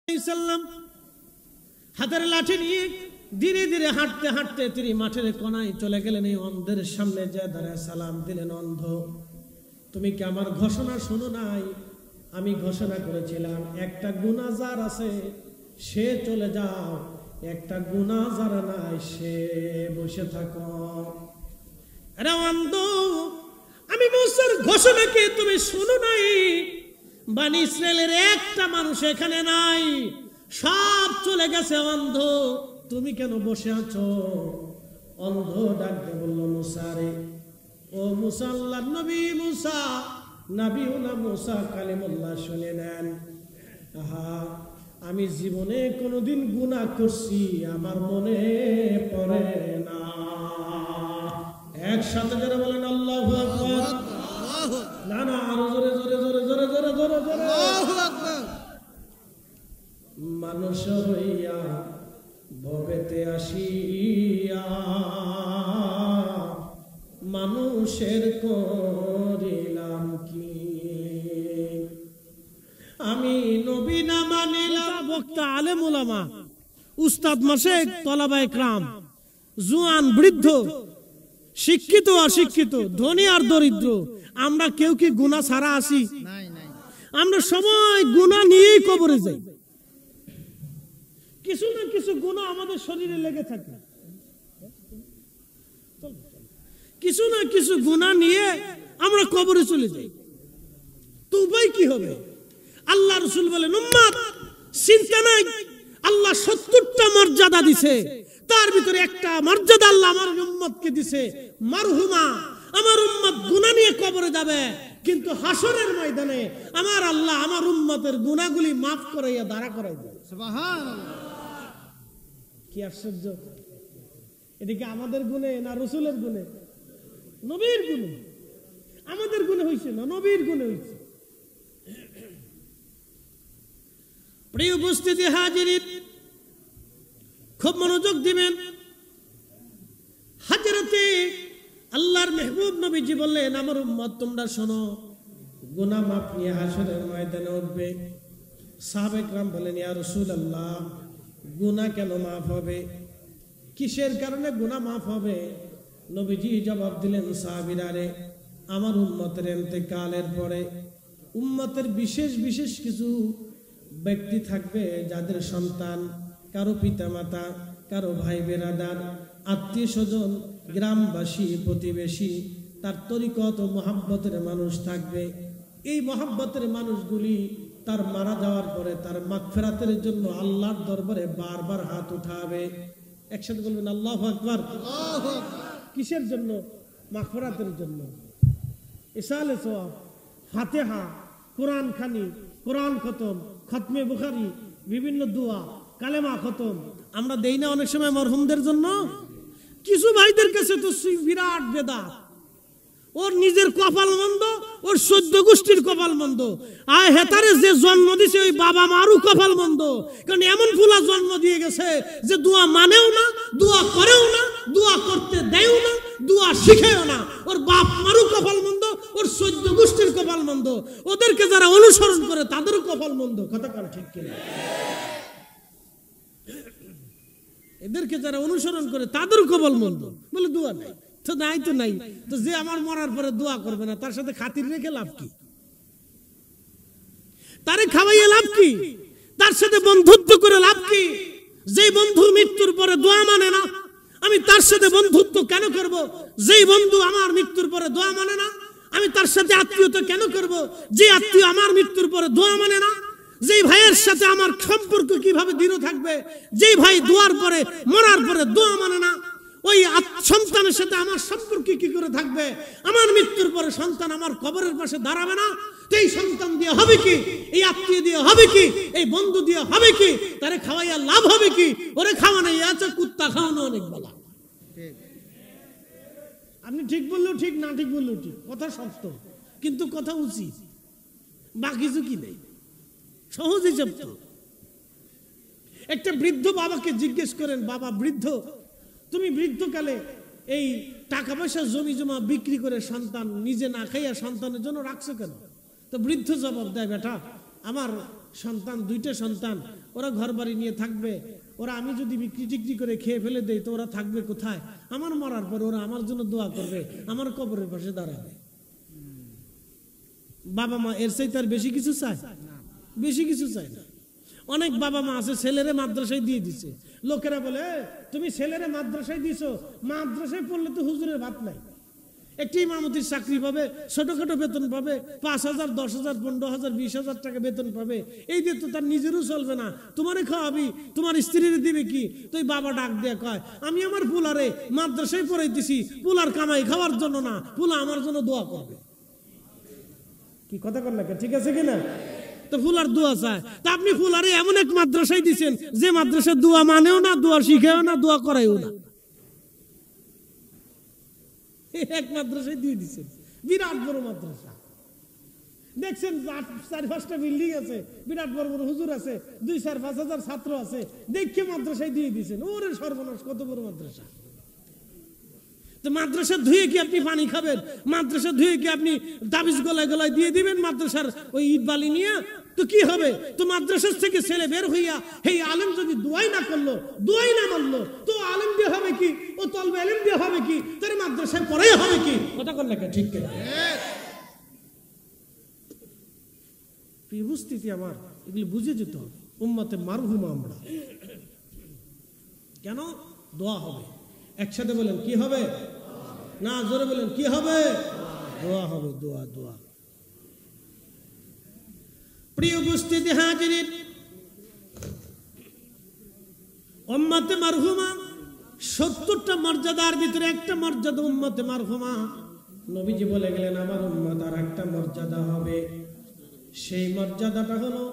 সাল্লাম হাতের লাঠি নিয়ে ধীরে ধীরে হাঁটতে হাঁটতে তিনি মাঠের কোনায় চলে গেলেন। এই অন্ধের সামনে যে দাঁড়ায় সালাম দিলেন, অন্ধ তুমি কি আমার ঘোষণা শোনো নাই? আমি ঘোষণা করেছিলাম একটা গুনাহগার আছে সে চলে যাও, একটা গুনাহগার নাই সে বসে থাকো। আরে অন্ধ, আমি মুসার ঘোষণা কি তুমি শোনো নাই? বনি ইসরাইলের একটা মানুষ এখানে নাই, সব চলে গেছে। অন্ধ, তুমি কেন বসে আছো? অন্ধ ডাকতে বলল, মুসা রে, ও মুসা, আল্লাহর নবী মুসা, নবীউনা মুসা কালিমুল্লাহ শুনে নেন। আহা, আমি জীবনে কোনোদিন গুনাহ করছি আমার মনে পড়ে না। একসাথে যারা বলেন আল্লাহু আকবার। না না, আরো জোরে জোরে জোরে জোরে জোরে জোরে জোরে। আল্লাহু আকবার। মানুষ হইয়া ভবেতে আসিয়া মানুষের করিলাম কি? আমি নবী না মানিলাম। বক্তা, আলেম ওলামা, উস্তাদ মাশেক, তলাবায়ে کرام, জুয়ান বৃদ্ধ, শিক্ষিত অশিক্ষিত, ধনী আর দরিদ্র, আমরা কেউ কি গুনাহ ছাড়া আসি? আমরা সবাই গুনাহ নিয়েই কবরে যাই। কিছু না কিছু গুনাহ আমাদের শরীরে লেগে থাকে, কিছু না কিছু গুনাহ নিয়ে আমরা কবরে চলে যাই। তো উপায় কি হবে? আল্লাহ রাসূল বলেন, উম্মত চিন্তা নাই, আল্লাহ 70টা মর্যাদা দিছে, তার ভিতরে একটা মর্যাদা আল্লাহ আমার উম্মতকে দিছে, মারহুমা। আমার উম্মত গুনাহ নিয়ে কবরে যাবে, কিন্তু হাসরের ময়দানে আমার আল্লাহ আমার উম্মতের গুনাহগুলি মাফ করাইয়া দাঁড়া করাই দেবে। সুবহানাল্লাহ। কি আশ্চর্য! এদিকে আমাদের গুণে না রাসূলের গুণে? নবীর গুণে। আমাদের গুণে হইছে না, নবীর গুণে হইছে। প্রিয় উপস্থিতি হাজিরিন, খুব মনোযোগ দিবেন। হযরতে আল্লাহর মেহবুব নবীজি বললেন, আমার উম্মত তোমরা শোনো, গুনাহ মাফ নিয়ে হাসরের ময়দানে উঠবে। সাহাবায়ে کرام বলেন, ইয়া রাসূলুল্লাহ, গুনাহ কেন মাফ হবে? কিসের কারণে গুনাহ মাফ হবে? নবীজি জবাব দিলেন, সাহাবীরা রে, আমার উম্মতের ইন্তেকালের পরে উম্মতের বিশেষ বিশেষ কিছু ব্যক্তি থাকবে যাদের সন্তান, কারো পিতামাতা, কারো ভাই বেরাদার, আত্মীয় স্বজন, গ্রামবাসী, প্রতিবেশী, তার তরিকত ও মহাব্বতের মানুষ থাকবে। এই মহাব্বতের মানুষগুলি তার মারা যাওয়ার পরে তার মাগফিরাতের জন্য আল্লাহর দরবারে বারবার হাত উঠাবে। একসাথে বলবেন আল্লাহু আকবার। কিসের জন্য? মাগফিরাতের জন্য। ইসালে সওয়াব, ফাতিহা, কোরআন খানি, কোরআন খতম, খতমে বুখারী, বিভিন্ন দোয়া, কালেমা খতম আমরা দেই না অনেক সময় মরহুমদের জন্য? কিছু ভাইদের কাছে তো বিরাট বেদাত, ওর নিজের কপাল মন্দ, ওর 14 গোষ্ঠীর কপাল মন্দ, আর হেতারে যে জন্ম দিছে ওই বাবা মারও কপাল মন্দ। কারণ এমন ফুলা জন্ম দিয়ে গেছে যে দোয়া মানেও না, দোয়া করেও না, দোয়া করতে দেয়ও না, দোয়া শিখেও না। ওর বাপ মারও কপাল মন্দ, ওর 14 গোষ্ঠীর কপাল মন্দ। ওদেরকে যারা অনুসরণ করে তাদেরও কপাল মন্দ। কথা কার ঠিক কিনা? এদেরকে যারা অনুসরণ করে তাদের কপাল মন্দ। বলে দোয়া নাই তো নাই, তো নাই তো যে আমার মরার পরে দোয়া করবে না তার সাথে খাতির রেখে লাভ কি? তারে খাওয়াইয়ে লাভ কি? তার সাথে বন্ধুত্ব করে লাভ কি? যেই বন্ধু মৃত্যুর পরে দোয়া মানে না, আমি তার সাথে বন্ধুত্ব কেন করব? যেই বন্ধু আমার মৃত্যুর পরে দোয়া মানে না, আমি তার সাথে আত্মীয়তা কেন করব? যে আত্মীয় আমার মৃত্যুর পরে দোয়া মানে না। যেই ভাইয়ের সাথে আমার সম্পর্ক কিভাবে দৃঢ় থাকবে? যেই ভাই দোয়ার পরে মরার পরে দোয়া মানে না, ওই সন্তানের সাথে আমার সম্পর্ক কি করে থাকবে? আমার মৃত্যুর পরে সন্তান আমার কবরের পাশে দাঁড়াবে না, তো এই সন্তান দিয়ে হবে কি? এই আত্মীয় দিয়ে হবে কি? এই বন্ধু দিয়ে হবে কি? তারে খাওয়াইয়া লাভ হবে কি? ওরে খাওয়ানো আছে, কুত্তা খাওয়ানো অনেক বলা। আপনি ঠিক বললেও ঠিক, না ঠিক বললেও ঠিক, কথা সত্য, কিন্তু কথা উচিত, বা কিছু কি নেই, সহজ হিসাব তো। একটা বৃদ্ধ বাবাকে জিজ্ঞেস করেন, বাবা বৃদ্ধ, তুমি বৃদ্ধকালে এই টাকা পয়সা জমি জমা বিক্রি করে সন্তান নিজে না খাইয়া সন্তানের জন্য রাখছো কেন? তো বৃদ্ধ জবাব দেয়, বেটা আমার সন্তান, দুইটা সন্তান, ওরা ঘর বাড়ি নিয়ে থাকবে, ওরা আমি যদি বিক্রি টিক্রি করে খেয়ে ফেলে দেই তো ওরা থাকবে কোথায়? আমার মরার পর ওরা আমার জন্য দোয়া করবে, আমার কবরের পাশে দাঁড়াবে। বাবা মা এর চাইতে আর বেশি কিছু চায়? বেশি কিছু চায় না। অনেক বাবা মা আছে ছেলেরে মাদ্রাসায় দিয়ে দিছে, লোকেরা বলে তুমি ছেলেরে মাদ্রাসায় দিছো, মাদ্রাসায় পড়লে তো হুজুরের ভাত নাই। একটি ইমামতির চাকরি পাবে, ছোটখাটো বেতন পাবে, 5,000, 10,000, 15,000, 20,000 টাকা বেতন পাবে, এই দিয়ে তো তার নিজেরও চলবে না, তোমারে খাওয়াবি, তোমার স্ত্রীর দিবে কি? তো বাবা ডাক দিয়ে কয় আমি আমার পোলারে মাদ্রাসায় পড়াই দিছি, পোলার কামাই খাওয়ার জন্য না, পোলা আমার জন্য দোয়া করবে। কি কথা কর না, ঠিক আছে কিনা? তো ফুলার দোয়া চায়, তা আপনি ফুলারে এমন এক মাদ্রাসায় দিচ্ছেন যে মাদ্রাসায় দোয়া মানেও না, দোয়া শিখেও না, দোয়া করাইও না, এক মাদ্রাসায় দিয়ে দিচ্ছেন, বিরাট বড় মাদ্রাসা। দেখছেন 4-5টা বিল্ডিং আছে, বিরাট বড় বড় হুজুর আছে, 2-4-5 হাজার ছাত্র আছে, দেখে মাদ্রাসায় দিয়ে দিচ্ছেন। ওরে সর্বনাশ, কত বড় মাদ্রাসা! তো মাদ্রাসা ধুয়ে কি আপনি পানি খাবেন? মাদ্রাসা ধুয়ে কি আপনি তাবিজ গলায় গলায় দিয়ে দিবেন মাদ্রাসার ওই ইট বালি নিয়ে? তো কি হবে? তো মাদ্রাসার থেকে ছেলে বের হইয়া এই আলেম যদি দোয়াই না করলো, দোয়াই না মানলো, তো আলেম দিয়ে হবে কি? ও তলবে আলেম দিয়ে হবে কি? তার মাদ্রাসায় পড়াই হবে কি? কথা কর না, ঠিক কিনা? উপস্থিতি আমার এগুলি বুঝে যেতে হবে। উম্মতে মারহুমা আমরা, কেন? দোয়া হবে। একসাথে বলেন কি হবে? না, জোরে বলেন কি হবে? দোয়া হবে, দোয়া দোয়া। প্রিয় উপস্থিতি হাজিরিন, উম্মতে মারহুমা 70টা মর্যাদার ভিতরে একটা মর্যাদা উম্মতে মারহুমা। নবীজি বলে গেলেন আমার উম্মত আর একটা মর্যাদা হবে, সেই মর্যাদাটা হলো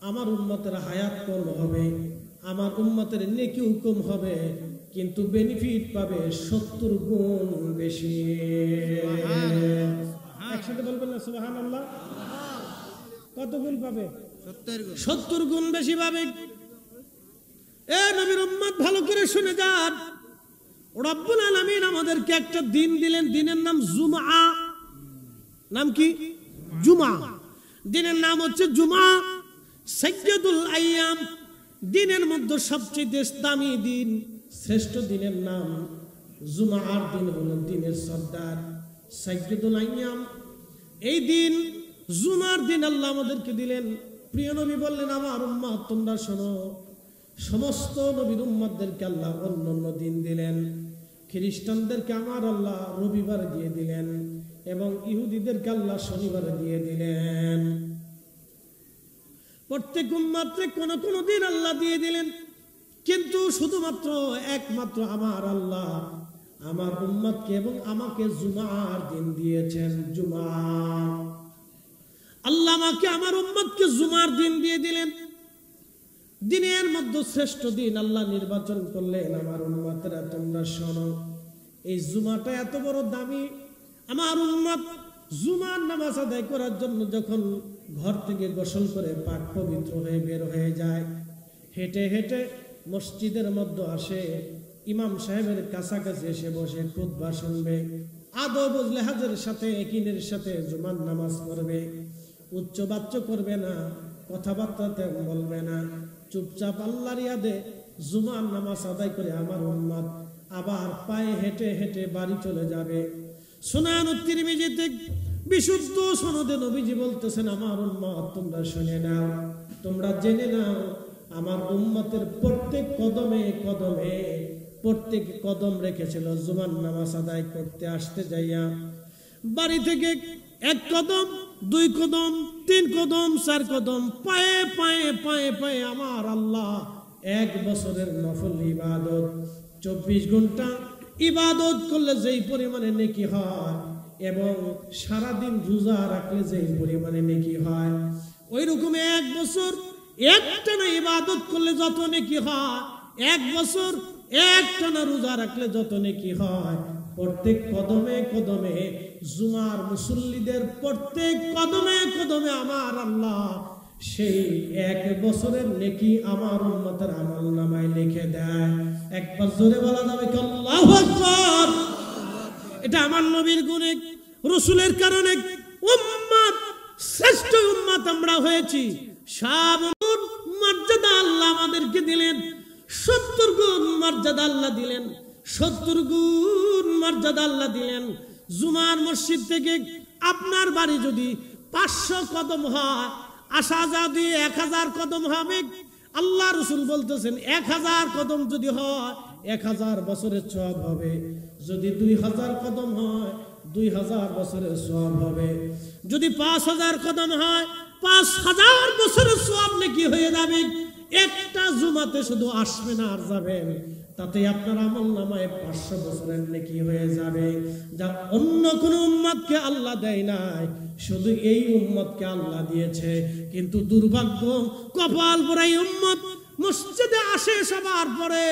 আমার উম্মতের হায়াত কম হবে, আমার উম্মতের নেকি হুকুম হবে, কিন্তু বেনিফিট পাবে 70 গুণ বেশি। একসাথে বলবেন না সুবহানাল্লাহ? কত গুণ পাবে? 70 গুণ বেশি পাবে। এ নবীর উম্মত ভালো করে শুনে যান, রব্বুল আলামিন আমাদেরকে একটা দিন দিলেন, দিনের নাম জুমআ। নাম কি? জুমআ। দিনের নাম হচ্ছে জুমআ, সাইয়্যিদুল আইয়াম। দিনের মধ্যে সবচেয়ে দামি দিন, শ্রেষ্ঠ দিনের নাম জুমআর দিন হলো দিনের সর্দার, সাইয়্যিদুল আইয়াম। এই দিন জুমার দিন আল্লাহ আমাদেরকে দিলেন। প্রিয় নবী বললেন আমার উম্মত তোমরা শোনো, সমস্ত নবীর উম্মতদেরকে আল্লাহ অন্য দিন দিলেন। খ্রিস্টানদেরকে আমার আল্লাহ রবিবার দিয়ে দিলেন এবং ইহুদিদেরকে আল্লাহ শনিবার দিয়ে দিলেন। প্রত্যেক উম্মতকে কোন কোন দিন আল্লাহ দিয়ে দিলেন, কিন্তু শুধুমাত্র একমাত্র আমার আল্লাহ আমার উম্মতকে এবং আমাকে জুমার দিন দিয়েছেন। জুমা আল্লাহ আমাকে আমার উম্মতকে জুমার দিন দিয়ে দিলেন। দিনের মধ্যে শ্রেষ্ঠ দিন আল্লাহ নির্বাচন করলেন। আমার উম্মতরা তোমরা শোনো, এই জুমাটা এত বড় দামি। আমার উম্মত জুমার নামাজ আদায় করার জন্য যখন ঘর থেকে গোসল করে পাক পবিত্র হয়ে বের হয়ে যায়, হেঁটে হেঁটে মসজিদের মধ্যে আসে, ইমাম সাহেবের কাছাকাছি এসে বসে খুতবা শুনবে, আদব ও লেহাজের সাথে একিনের সাথে জুমার নামাজ পড়বে, উচ্চ বাচ্চ করবে না, কথাবার্তা বলবে না, চুপচাপ আল্লাহর ইয়াদে জুমার নামাজ আদায় করে আমার উম্মত আবার পায়ে হেঁটে হেঁটে বাড়ি চলে যাবে। সুনান তিরমিজিতে বিশুদ্ধ সনদে নবীজি বলতেছেন আমার উম্মত তোমরা শুনে নাও, তোমরা জেনে নাও, আমার উম্মতের প্রত্যেক কদমে কদমে প্রত্যেক কদম রেখেছিল জুমার নামাজ আদায় করতে আসতে যাইয়া। বাড়ি থেকে 1 কদম, 2 কদম, 3 কদম, 4 কদম, পায়ে পায়ে পায়ে পায়ে আমার আল্লাহ 1 বছরের নফল ইবাদত 24 ঘন্টা ইবাদত করলে যেই পরিমাণে নেকি হয় এবং সারাদিন রোজা রাখলে যেই পরিমাণে নেকি হয়, ওই রকম 1 বছর একটানা ইবাদত করলে যত নেকি হয়, 1 বছর একটানা রোজা রাখলে যত নেকি হয়, প্রত্যেক কদমে কদমে জুমার মুসল্লিদের প্রত্যেক কদমে কদমে আমার আল্লাহ সেই 1 বছরের নেকি আমার উম্মতের আমলনামায় লিখে দেয়। একবার জোরে বলা যাবে কি আল্লাহু আকবার? এটা আমার নবীর গুণে, রাসূলের কারণে উম্মত শ্রেষ্ঠ উম্মত আমরা হয়েছি। সব মর্যাদা আল্লাহ আমাদেরকে দিলেন, 70 গুণ মর্যাদা আল্লাহ দিলেন, 70 গুণ মর্যাদা আল্লাহ দিলেন। জুমার মসজিদ থেকে আপনার বাড়ি যদি 500 কদম হয়, আসা যাওয়া দিয়ে 1000 কদম হবে। আল্লাহ রসুল বলতেছেন 1000 কদম যদি হয় 1000 বছরের সওয়াব হবে, যদি 2000 কদম হয় 2000 বছরের সওয়াব হবে, যদি 5000 কদম হয় 5000 বছরের সওয়াব নাকি হয়ে যাবে। একটা জুমাতে শুধু আসবেন আর যাবেন, তাতে আপনার আমল নামায় 500 বছরের নেকি হয়ে যাবে, যা অন্য কোন উম্মতকে আল্লাহ দেয় নাই, শুধু এই উম্মতকে আল্লাহ দিয়েছে। কিন্তু দুর্ভাগ্য, কপাল পোড়া উম্মত মসজিদে আসে সবার পরে,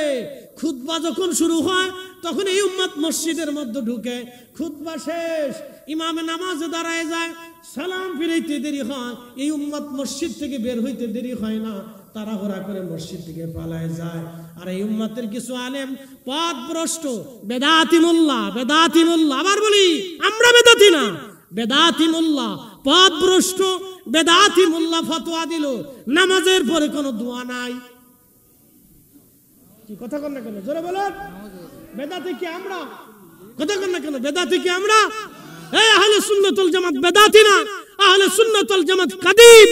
খুতবা যখন শুরু হয় তখন এই উম্মত মসজিদের মধ্যে ঢুকে, খুতবা শেষ, ইমামে নামাজে দাঁড়ায় যায়, সালাম ফিরাইতে দেরি হয়, এই উম্মত মসজিদ থেকে বের হইতে দেরি হয় না, তাড়াহুড়া করে মসজিদ থেকে পালায় যায়। আর এই উম্মতের কিছু আলেম পথভ্রষ্ট, বেদাতি মোল্লা, বেদাতি মোল্লা, আবার বলি আমরা বেদাতি না, বেদাতি মোল্লা, পথভ্রষ্ট বেদাতি মোল্লা ফতোয়া দিল নামাজের পরে কোনো দোয়া নাই। কি কথা কন না কেন, জোরে বলেন। বেদাতি কি আমরা? কথা কন না কেন, বেদাতি কি আমরা? এই আহলে সুন্নাত ওয়াল জামাত বেদাতি না, আহলে সুন্নাত ওয়াল জামাত কাদিম,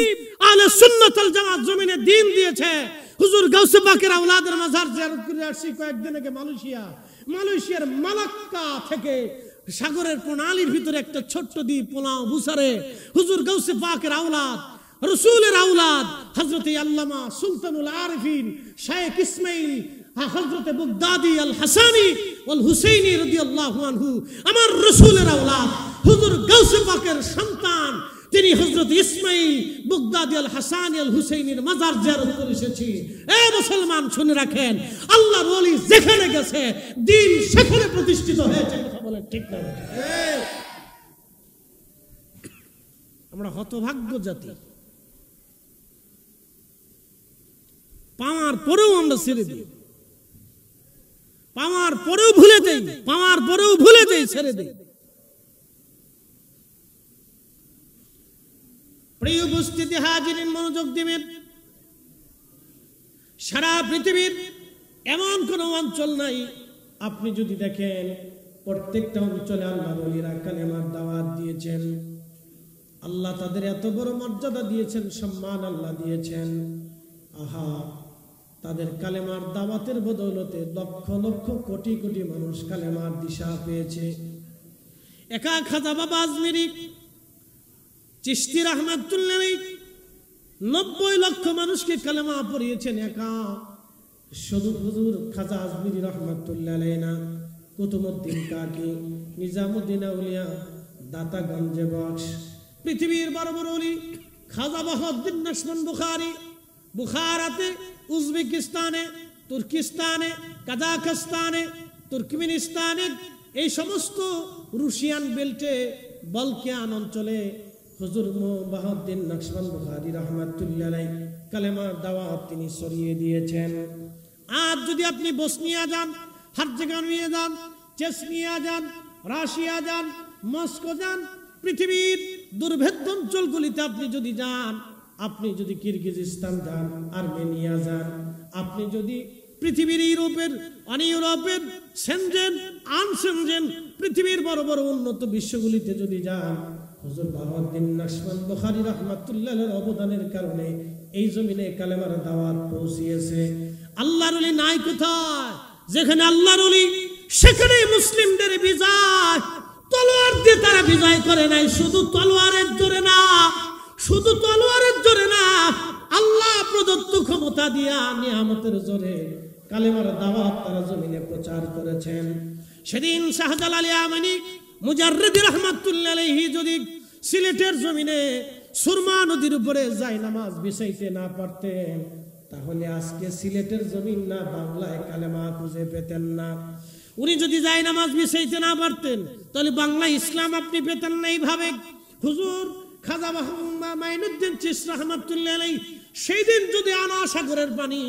আহলে সুন্নাত ওয়াল জামাত জমিনে দ্বীন দিয়েছে। হুজুর গাউসে পাকের আওলাদের মাজার জিয়ারত করে আসছি কয়েকদিন আগে মালয়েশিয়ার মালাক্কা থেকে, সাগরের প্রণালীর ভিতরে একটা ছোট্ট দ্বীপ পোলাও বুসারে, হুজুর গাউসে পাকের আওলাদ, রাসূলের আওলাদ হযরত আল্লামা সুলতানুল আরিফিন শাইখ ইসমাইল হযরত বাগদাদি আল হাসানি ওয়াল হুসাইনি রাদিয়াল্লাহু আনহু, আমার রাসূলের আওলাদ হুজুর গাউসে পাকের সন্তান, তিনি হযরত ইসমাইল বাগদাদি আল হাসানি আল হুসাইনির মাজার জিয়ারত করে এসেছি। এই মুসলমান শুনে রাখেন, আল্লাহর ওলি যেখানে গেছে দ্বীন সেখানে প্রতিষ্ঠিত হয়েছে। কথা বলেন ঠিক না? আমরা হতভাগ্য জাতি, পাওয়ার পরেও আমরা ছেড়ে দিই, পাওয়ার পরেও ভুলে যাই, পাওয়ার পরেও ভুলে যাই, ছেড়ে দিই। প্রিয় উপস্থিতি হাজিরিন, মনোযোগ দিবেন। সারা পৃথিবীর এমন কোন অঞ্চল নাই, আপনি যদি দেখেন প্রত্যেকটা অঞ্চলে আল্লাহর ওলিরা কালেমার দাওয়াত দিয়েছেন। আল্লাহ তাদের এত বড় মর্যাদা দিয়েছেন, সম্মান আল্লাহ দিয়েছেন। আহা, তাদের কালেমার দাওয়াতের বদৌলতে লক্ষ লক্ষ কোটি কোটি মানুষ কালেমার দিশা পেয়েছে। একা খাজা বাবা আজমিরি চিশতি রাহমাতুল্লাহ 90 লক্ষ মানুষকে কালেমা পড়িয়েছেন একা। শুধু হুজুর খাজা আজমিরি রাহমাতুল্লাহ আলাইহি না, কুতুবউদ্দিন কাকি, নিজামুদ্দিন আউলিয়া, দাতাগঞ্জে বক্স, পৃথিবীর বড় বড় ওলি, খাজা বাহাউদ্দিন নাশবন বুখারী, বুখারাতে, উজবেকিস্তানে, তুর্কিস্তানে, কাজাখস্তানে, তুর্কমেনিস্তানে, এই সমস্ত রুশিয়ান বেল্টে, বলকিয়ান অঞ্চলে হুজুর বাহাউদ্দিন নাশবন বুখারী রাহমাতুল্লাহ আলাইহি কালেমার দাওয়াত তিনি ছড়িয়ে দিয়েছেন। আজ যদি আপনি বসনিয়া যান, হার্জেগানিয়া যান, চেচনিয়া যান, রাশিয়া যান, মস্কো যান, পৃথিবীর দুর্ভেদ্য অঞ্চলগুলিতে আপনি যদি যান, আপনি যদি কিরগিজস্তান যান, আর্মেনিয়া যান, আপনি যদি পৃথিবীর ইউরোপের সেনজেন, আনসেনজেন, পৃথিবীর বড় বড় উন্নত বিশ্বগুলিতে যদি যান, হুজুর বাহাউদ্দিন নাশবন বুখারী রাহমাতুল্লাহ আলাইহির অবদানের কারণে এই জমিনে কালেমার দাওয়াত পৌঁছিয়েছে। আল্লাহর ওলি নাই কোথায়? যেখানে আল্লাহর ওলি সেখানে মুসলিমদের বিজয়। তলোয়ার দিয়ে তারা বিজয় করে নাই, শুধু তলোয়ারের জোরে না, শুধু তলোয়ারের জোরে না, আল্লাহ প্রদত্ত ক্ষমতা দিয়া নিয়ামতের জোরে কালেমার দাওয়াত তারা জমিনে প্রচার করেছেন। সেদিন শাহজালাল ইয়ামানি মুজাররিদ রাহমাতুল্লাহ আলাইহি যদি সিলেটের জমিনে সুরমা নদীর উপরে যায় নামাজ বিছাইতে না পারতেন, তাহলে আজকে সিলেটের জমিন না বাংলায় কালেমা খুঁজে পেতেন না। উনি যদি যায় নামাজ বিছাইতে না পারতেন, তাহলে বাংলা ইসলাম আপনি পেতেন না। এইভাবে হুজুর খাজা মাইনুদ্দিন চিশতি রাহমাতুল্লাহ আলাইহি সেই দিন যদি আনা সাগরের পানি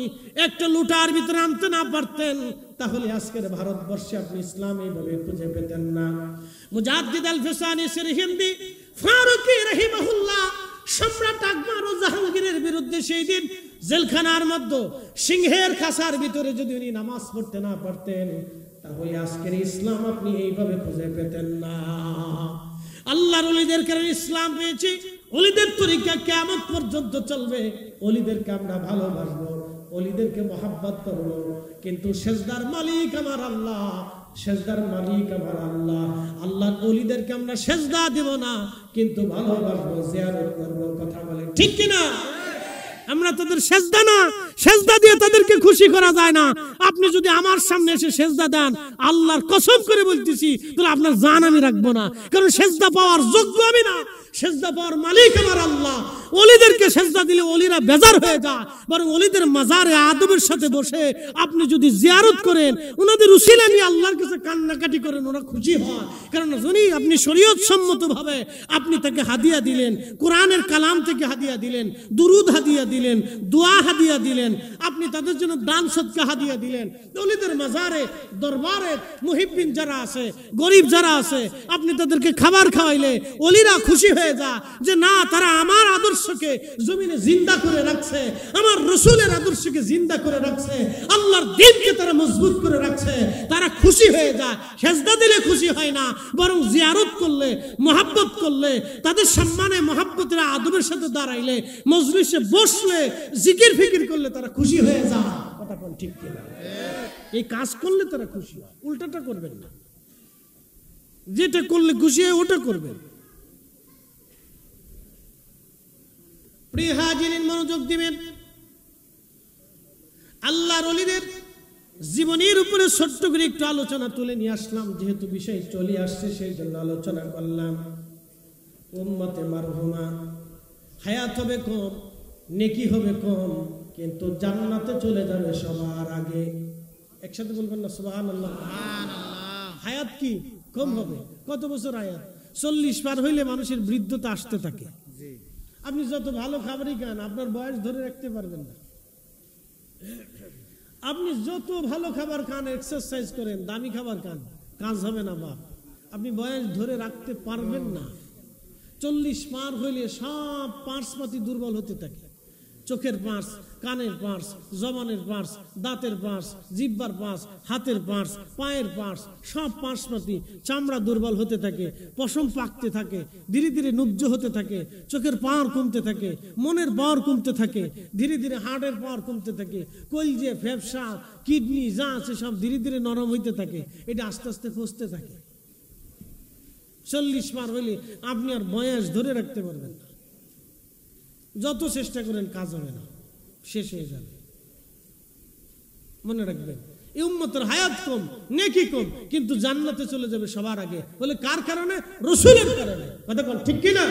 একটা লুটার ভিতরে আনতে না পারতেন, তাহলে আজকের ভারতবর্ষে আপনি ইসলাম এইভাবে খুঁজে পেতেন না। মুজাদ্দিদ আল ফিসানি সিরহিন্দি ফারুকি রাহিমাহুল্লাহ সম্রাট আকবর ও জাহাঙ্গীরের বিরুদ্ধে সেই দিন জেলখানার মধ্যে সিংহের খাঁচার ভিতরে যদি উনি নামাজ পড়তে না পারতেন, তাহলে আজকের ইসলাম আপনি এইভাবে খুঁজে পেতেন না। আল্লাহর ওলিদের কারণে ইসলাম পেয়েছি। ওলিদের তরিকা কিয়ামত পর্যন্ত চলবে। ওলিদেরকে আমরা ভালোবাসবো, ওলিদেরকে মহব্বত করব, কিন্তু সেজদার মালিক আমার আল্লাহ, সেজদার মালিক আমার আল্লাহ। আল্লাহর ওলিদেরকে আমরা সেজদা দেব না, কিন্তু ভালোবাসবো, জিয়ারত করব। কথা বলেন ঠিক কিনা? আমরা তাদের সেজদা না, সেজদা দিয়ে তাদেরকে খুশি করা যায় না। আপনি যদি আমার সামনে এসে সেজদা দেন, আল্লাহর কসম করে বলতেছি, তাহলে আপনার জান আমি রাখবো না, কারণ সেজদা পাওয়ার যোগ্য আমি না, সেজদা পাওয়ার মালিক আমার আল্লাহ। ওলিদেরকে সেজদা দিলে ওলিরা বেজার হয়ে যায়, বরং ওলিদের মাজারে আদবের সাথে বসে আপনি যদি জিয়ারত করেন, ওনাদের উসিলা নিয়ে আল্লাহর কাছে কান্নাকাটি করেন, ওরা খুশি হয়। কারণ যদি আপনি শরীয়ত সম্মতভাবে আপনি তাকে হাদিয়া দিলেন, কোরআনের কালাম থেকে হাদিয়া দিলেন, দুরুদ হাদিয়া দিলেন, দোয়া হাদিয়া দিলেন, আপনি তাদের জন্য দান সদকা হাদিয়া দিলেন, ওলিদের মাজারে দরবারে মুহিব্বিন যারা আছে, গরিব যারা আছে, আপনি তাদেরকে খাবার খাওয়াইলে ওলিরা খুশি হয়ে যায় যে না, তারা আমার আদর্শকে জমিনে জিন্দা করে রাখছে, আমার রসুলের আদর্শকে জিন্দা করে রাখছে, আল্লাহর দ্বীনকে তারা মজবুত করে রাখছে। তারা খুশি হয়ে যায়। সেজদা দিলে খুশি হয় না, বরং জিয়ারত করলে, মহাব্বত করলে, তাদের সম্মানে মহাব্বতের আদবের সাথে দাঁড়াইলে, মজলিসে বসলে, জিকির ফিকির করলে তারা খুশি হয়ে যায়। কথা কোন ঠিক কিনা? এই কাজ করলে তারা খুশি হয়, উল্টাটা করবেন না। যেটা করলে খুশি হয় ওটা করবেন। প্রিয় হাজিরিন, মনোযোগ দিবেন। আল্লাহর ওলিদের জীবনের উপরে ছোট্ট করে একটু আলোচনা তুলে নিয়ে আসলাম, যেহেতু বিষয় চলে আসছে সেই জন্য আলোচনা করলাম। উম্মতে মারহুমা, হায়াত হবে কম, নেকি হবে কম, কিন্তু জান্নাতে চলে যাবে সবার আগে। একসাথে বলবেন না সুবহানাল্লাহ? হায়াত কি কম হবে? কত বছর হায়াত? 40 পার হইলে মানুষের বৃদ্ধতা আসতে থাকে। আপনি যত ভালো খাবারই খান, আপনার বয়স ধরে রাখতে পারবেন না। আপনি যত ভালো খাবার খান, এক্সারসাইজ করেন, দামি খাবার খান, কাজ হবে না বাপ। আপনি বয়স ধরে রাখতে পারবেন না। 40 পার হইলে সব পার্সপাতি দুর্বল হতে থাকে। চোখের পার্স, কানের পার্স, জবানের পার্স, দাঁতের পার্স, জিহ্বার পার্স, হাতের পার্স, পায়ের পার্স, সব পার্সপাতি চামড়া দুর্বল হতে থাকে, পশম পাকতে থাকে, ধীরে ধীরে নুব্জ হতে থাকে, চোখের পাওয়ার কমতে থাকে, মনের পাওয়ার কমতে থাকে, ধীরে ধীরে হার্টের পাওয়ার কমতে থাকে, কলজে, ফ্যাপসা, কিডনি যা আছে সব ধীরে ধীরে নরম হইতে থাকে। এটা আস্তে আস্তে ফসতে থাকে। 40 পার হইলে আপনি আর বয়স ধরে রাখতে পারবেন না। যত চেষ্টা করেন কাজ হবে না, শেষ হয়ে যাবে। মনে রাখবেন, এই উম্মতের হায়াত কম, নেকি কম, কিন্তু জান্নাতে চলে যাবে সবার আগে। বলে কার কারণে? রসুলের কারণে। কথা বল ঠিক কিনা?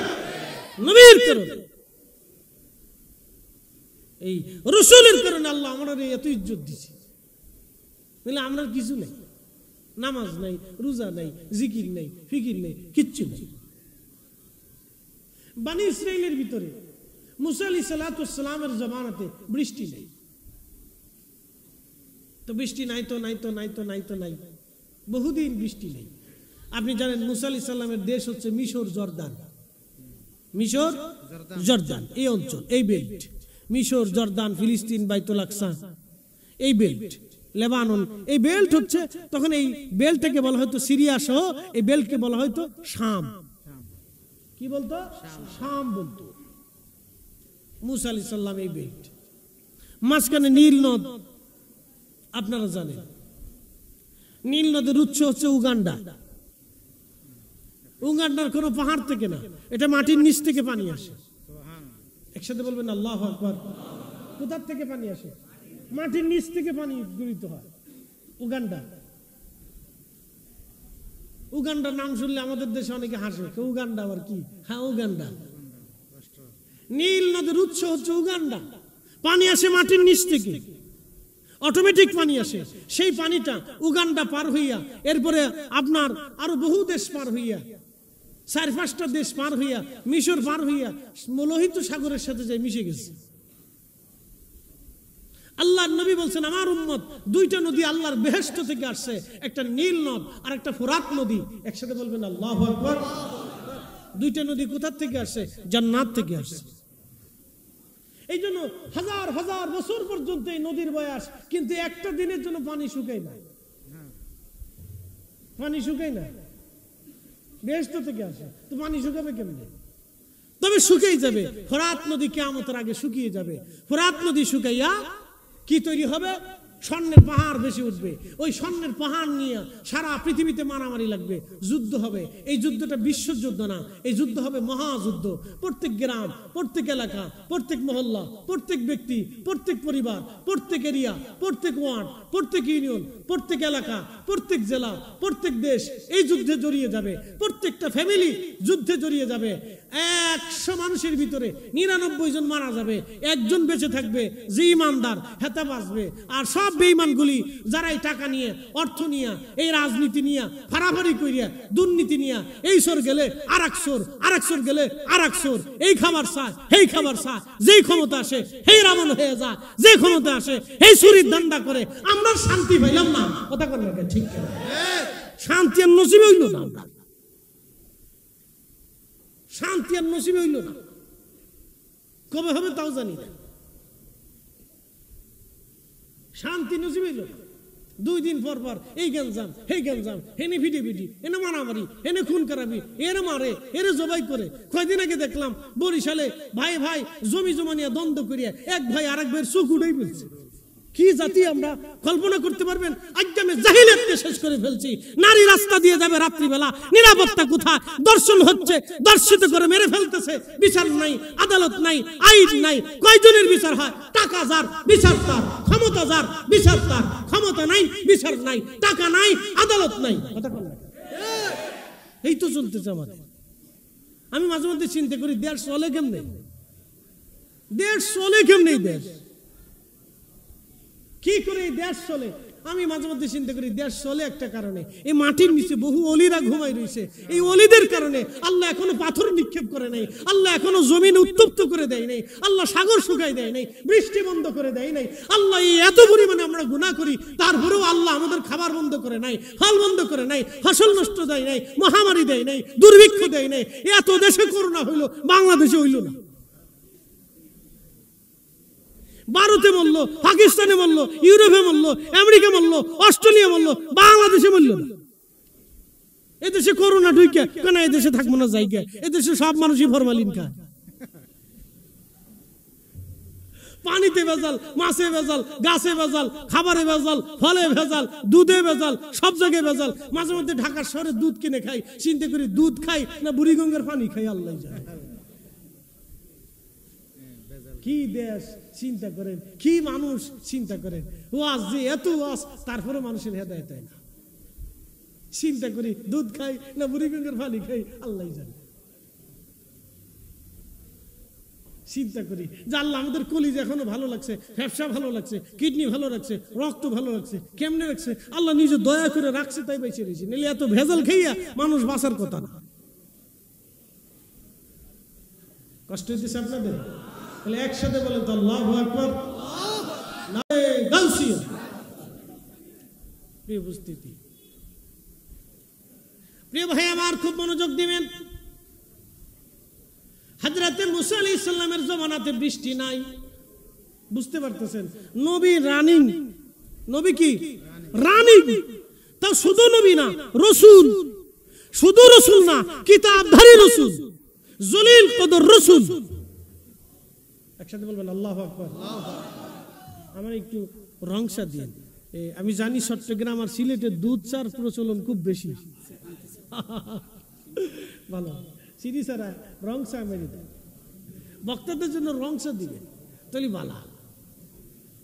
নবীর কারণে। এই রসুলের কারণে আল্লাহ আমরা এত ইজ্জত দিছে। বলে আমরা কিছু নেই, নামাজ নাই, রোজা নাই, জিকির নেই, ফিকির নেই, কিচ্ছু নেই। বনি ইসরাইলের ভিতরে মুসা আলাইহিস সালামের জামানাতে বৃষ্টি নেই, তো বৃষ্টি নাই তো নাই তো নাই তো নাই তো নাই, বহুদিন বৃষ্টি নেই। আপনি জানেন মুসা আলাইহিস সালামের দেশ হচ্ছে মিশর, জর্দান। মিশর, জর্দান এই অঞ্চল, এই বেল্ট, মিশর, জর্দান, ফিলিস্তিন, বাইতুল আকসা, এই বেল্ট, লেবানন, এই বেল্ট হচ্ছে। তখন এই বেল্টটাকে বলা হয়তো সিরিয়া সহ, এই বেল্টকে বলা হয়তো শাম। কি বলতো? শাম বলতো। মুসা আলাইহিস সালাম এই বেল্ট, মাঝখানে নীল নদ। আপনারা জানেন নীল নদের উৎস হচ্ছে উগান্ডা। উগান্ডার কোনো পাহাড় থেকে না, এটা মাটির নিচ থেকে পানি আসে। একসাথে বলবেন আল্লাহু আকবার। কোথা থেকে পানি আসে? মাটির নিচ থেকে পানি গৃহীত হয়। উগান্ডা, উগান্ডার নাম শুনলে আমাদের দেশে অনেকে হাসে, উগান্ডা আবার কি? হ্যাঁ, উগান্ডা। নীল নদের উৎস হচ্ছে উগান্ডা। পানি আসে মাটির নিচ থেকে, অটোমেটিক পানি আসে। সেই পানিটা উগান্ডা পার হইয়া, এরপরে আপনার আরো বহু দেশ পার হইয়া, 4-5টা দেশ পার হইয়া, মিশর পার হইয়া লোহিত সাগরের সাথে যাই মিশে গেছে। আল্লাহর নবী বলছেন আমার উম্মত 2টা নদী আল্লাহর বেহেশত থেকে আসছে, একটা নীল নদ আর একটা ফোরাত নদী। একসাথে বলবেন আল্লাহু আকবার। 2টা নদী কোথা থেকে আসছে? জান্নাত থেকে আসছে। এই জন্য হাজার হাজার বছর পর্যন্ত এই নদীর বয়স, কিন্তু একটা দিনের জন্য পানি শুকায় না, পানি শুকায় না। বেহেশত থেকে আসে তো পানি শুকাবে কেমনে? তবে শুকিয়ে যাবে। ফোরাত নদী কিয়ামতের আগে শুকিয়ে যাবে। ফোরাত নদী শুকাইয়া কি তৈরি হবে? স্বর্ণের পাহাড় বেশি উঠবে। ওই স্বর্ণের পাহাড় নিয়ে সারা পৃথিবীতে মারামারি লাগবে, যুদ্ধ হবে। এই যুদ্ধটা বিশ্বযুদ্ধ না, এই যুদ্ধ হবে মহাযুদ্ধ। প্রত্যেক গ্রাম, প্রত্যেক এলাকা, প্রত্যেক মহল্লা, প্রত্যেক ব্যক্তি, প্রত্যেক পরিবার, প্রত্যেক এরিয়া, প্রত্যেক ওয়ার্ড, প্রত্যেক ইউনিয়ন, প্রত্যেক এলাকা, প্রত্যেক জেলা, প্রত্যেক দেশ এই যুদ্ধে জড়িয়ে যাবে। প্রত্যেকটা ফ্যামিলি যুদ্ধে জড়িয়ে যাবে। 100 মানুষের ভিতরে 99 জন মারা যাবে, একজন বেঁচে থাকবে যে ইমানদার, হেতা বাঁচবে। আর সব বেঈমানগুলি যারা এই টাকা নিয়ে, অর্থ নিয়ে, এই রাজনীতি নিয়ে, ফারাফারি করিয়া, দুর্নীতি নিয়ে, এই সর গেলে আরেক সর, আরেক সর গেলে আরেক সর, এই খাবার চায়, এই খাবার চায়, যেই ক্ষমতা আসে সেই রাবণ হয়ে যায়, যে ক্ষমতা আসে এই চুরির ধান্দা করে। আমরা শান্তি পাইলাম না, কথা কর না, ঠিক শান্তি আর নসিব হইল না, আমরা শান্তি আর নসিব হইল না। কবে হবে তাও জানি না, শান্তি নসিব হইল না। 2 দিন পর পর এই গেঞ্জাম, এই গেঞ্জাম, হেনে ভিডি ভিডি, এনে মারামারি, এনে খুন করাবি, এরে মারে, এরে জবাই করে। কয়দিন আগে দেখলাম বরিশালে ভাই ভাই জমি জমা নিয়ে দ্বন্দ্ব করিয়া এক ভাই আরেক ভাইয়ের চোখ উড়াই ফেলছে। কি জাতি আমরা, কল্পনা করতে পারবেন? আজ্ঞামে জাহিলিয়াতকে শেষ করে ফেলছি। নারী রাস্তা দিয়ে যাবে রাত্রিবেলা, নিরাপত্তা কোথায়? দর্শন হচ্ছে, দর্শিত করে মেরে ফেলতেছে। বিচার নাই, আদালত নাই, আইন নাই। কয়জনের বিচার হয়? টাকা যার বিচার তার, ক্ষমতা যার বিচার তার, ক্ষমতা নাই বিচার নাই, টাকা নাই আদালত নাই। এই তো চলতেছে আমাদের। আমি মাঝে মধ্যে চিন্তা করি দেশ চলে কেমনে, দেশ চলে কেমনে, দেশ কি করে এই দেশ চলে? আমি মাঝে মধ্যে চিন্তা করি দেশ চলে একটা কারণে, এই মাটির নিচে বহু অলিরা ঘুমাই রয়েছে। এই অলিদের কারণে আল্লাহ এখনো পাথর নিক্ষেপ করে নাই, আল্লাহ এখনো জমিন উত্তপ্ত করে দেয় নাই, আল্লাহ সাগর শুকাই দেয় নাই, বৃষ্টি বন্ধ করে দেয় নাই। আল্লাহ এই এত পরিমাণে আমরা গুনাহ করি, তারপরেও আল্লাহ আমাদের খাবার বন্ধ করে নাই, ফল বন্ধ করে নাই, ফসল নষ্ট দেয় নাই, মহামারী দেয় নাই, দুর্ভিক্ষ দেয় নাই। এত দেশে করোনা হইলো, বাংলাদেশে হইল না। ভারতে মরলো, পাকিস্তানে মরলো, ইউরোপে মরলো, আমেরিকা মরলো, অস্ট্রেলিয়া মরলো, বাংলাদেশে মরলো না। এদেশে করোনা ঢুকে কেন? এদেশে থাকবো না জায়গা? এদেশে সব মানুষই ফরমালিন খায়। পানিতে ভেজাল, মাছে ভেজাল, গাছে ভেজাল, খাবারে ভেজাল, ফলে ভেজাল, দুধে ভেজাল, সব জায়গায় ভেজাল। মাঝে মধ্যে ঢাকার শহরে দুধ কিনে খাই, চিন্তা করি দুধ খাই না বুড়িগঙ্গার পানি খাই, আল্লাহ জানে। কি দেশ চিন্তা করেন, কি মানুষ চিন্তা করেন। ওয়াজ যে এত ওয়াজ, তারপরে মানুষের হেদায়েত হয় না। চিন্তা করি দুধ খাই না বুড়িগঙ্গার পানি খাই, আল্লাহ জানে। চিন্তা করি যে আল্লাহ আমাদের কলিজা এখনো ভালো লাগছে, ফ্যাপসা ভালো লাগছে, কিডনি ভালো লাগছে, রক্ত ভালো লাগছে, কেমনে রাখছে? আল্লাহ নিজে দয়া করে রাখছে, তাই বেঁচে রয়েছে। নাহলে এত ভেজাল খাইয়া মানুষ বাঁচার কথা না। কষ্ট হইতেছে আপনাদের? তাহলে একসাথে বলেন তো আল্লাহু আকবার। প্রিয় উপস্থিতি, প্রিয় ভাই আমার, খুব মনোযোগ দিবেন। হযরতে মুসা আলাইহিস সালামের জমানাতে বৃষ্টি নাই, বুঝতে পারতেছেন? নবী রানিং, নবী কি রানিং, তাও শুধু নবী না, রসুল। শুধু রসুল না, কিতাবধারী রসুল, জলিল কদর রসুল। একসাথে বলবেন আল্লাহু আকবার। আমার একটু রংসা দিন। আমি জানি চট্টগ্রাম আর সিলেটে দুধ চার প্রচলন খুব বেশি। ভালো চিনি সারা রংসা মেরে দেয়, বক্তাদের জন্য রংসা দিবে, তাহলে ভালো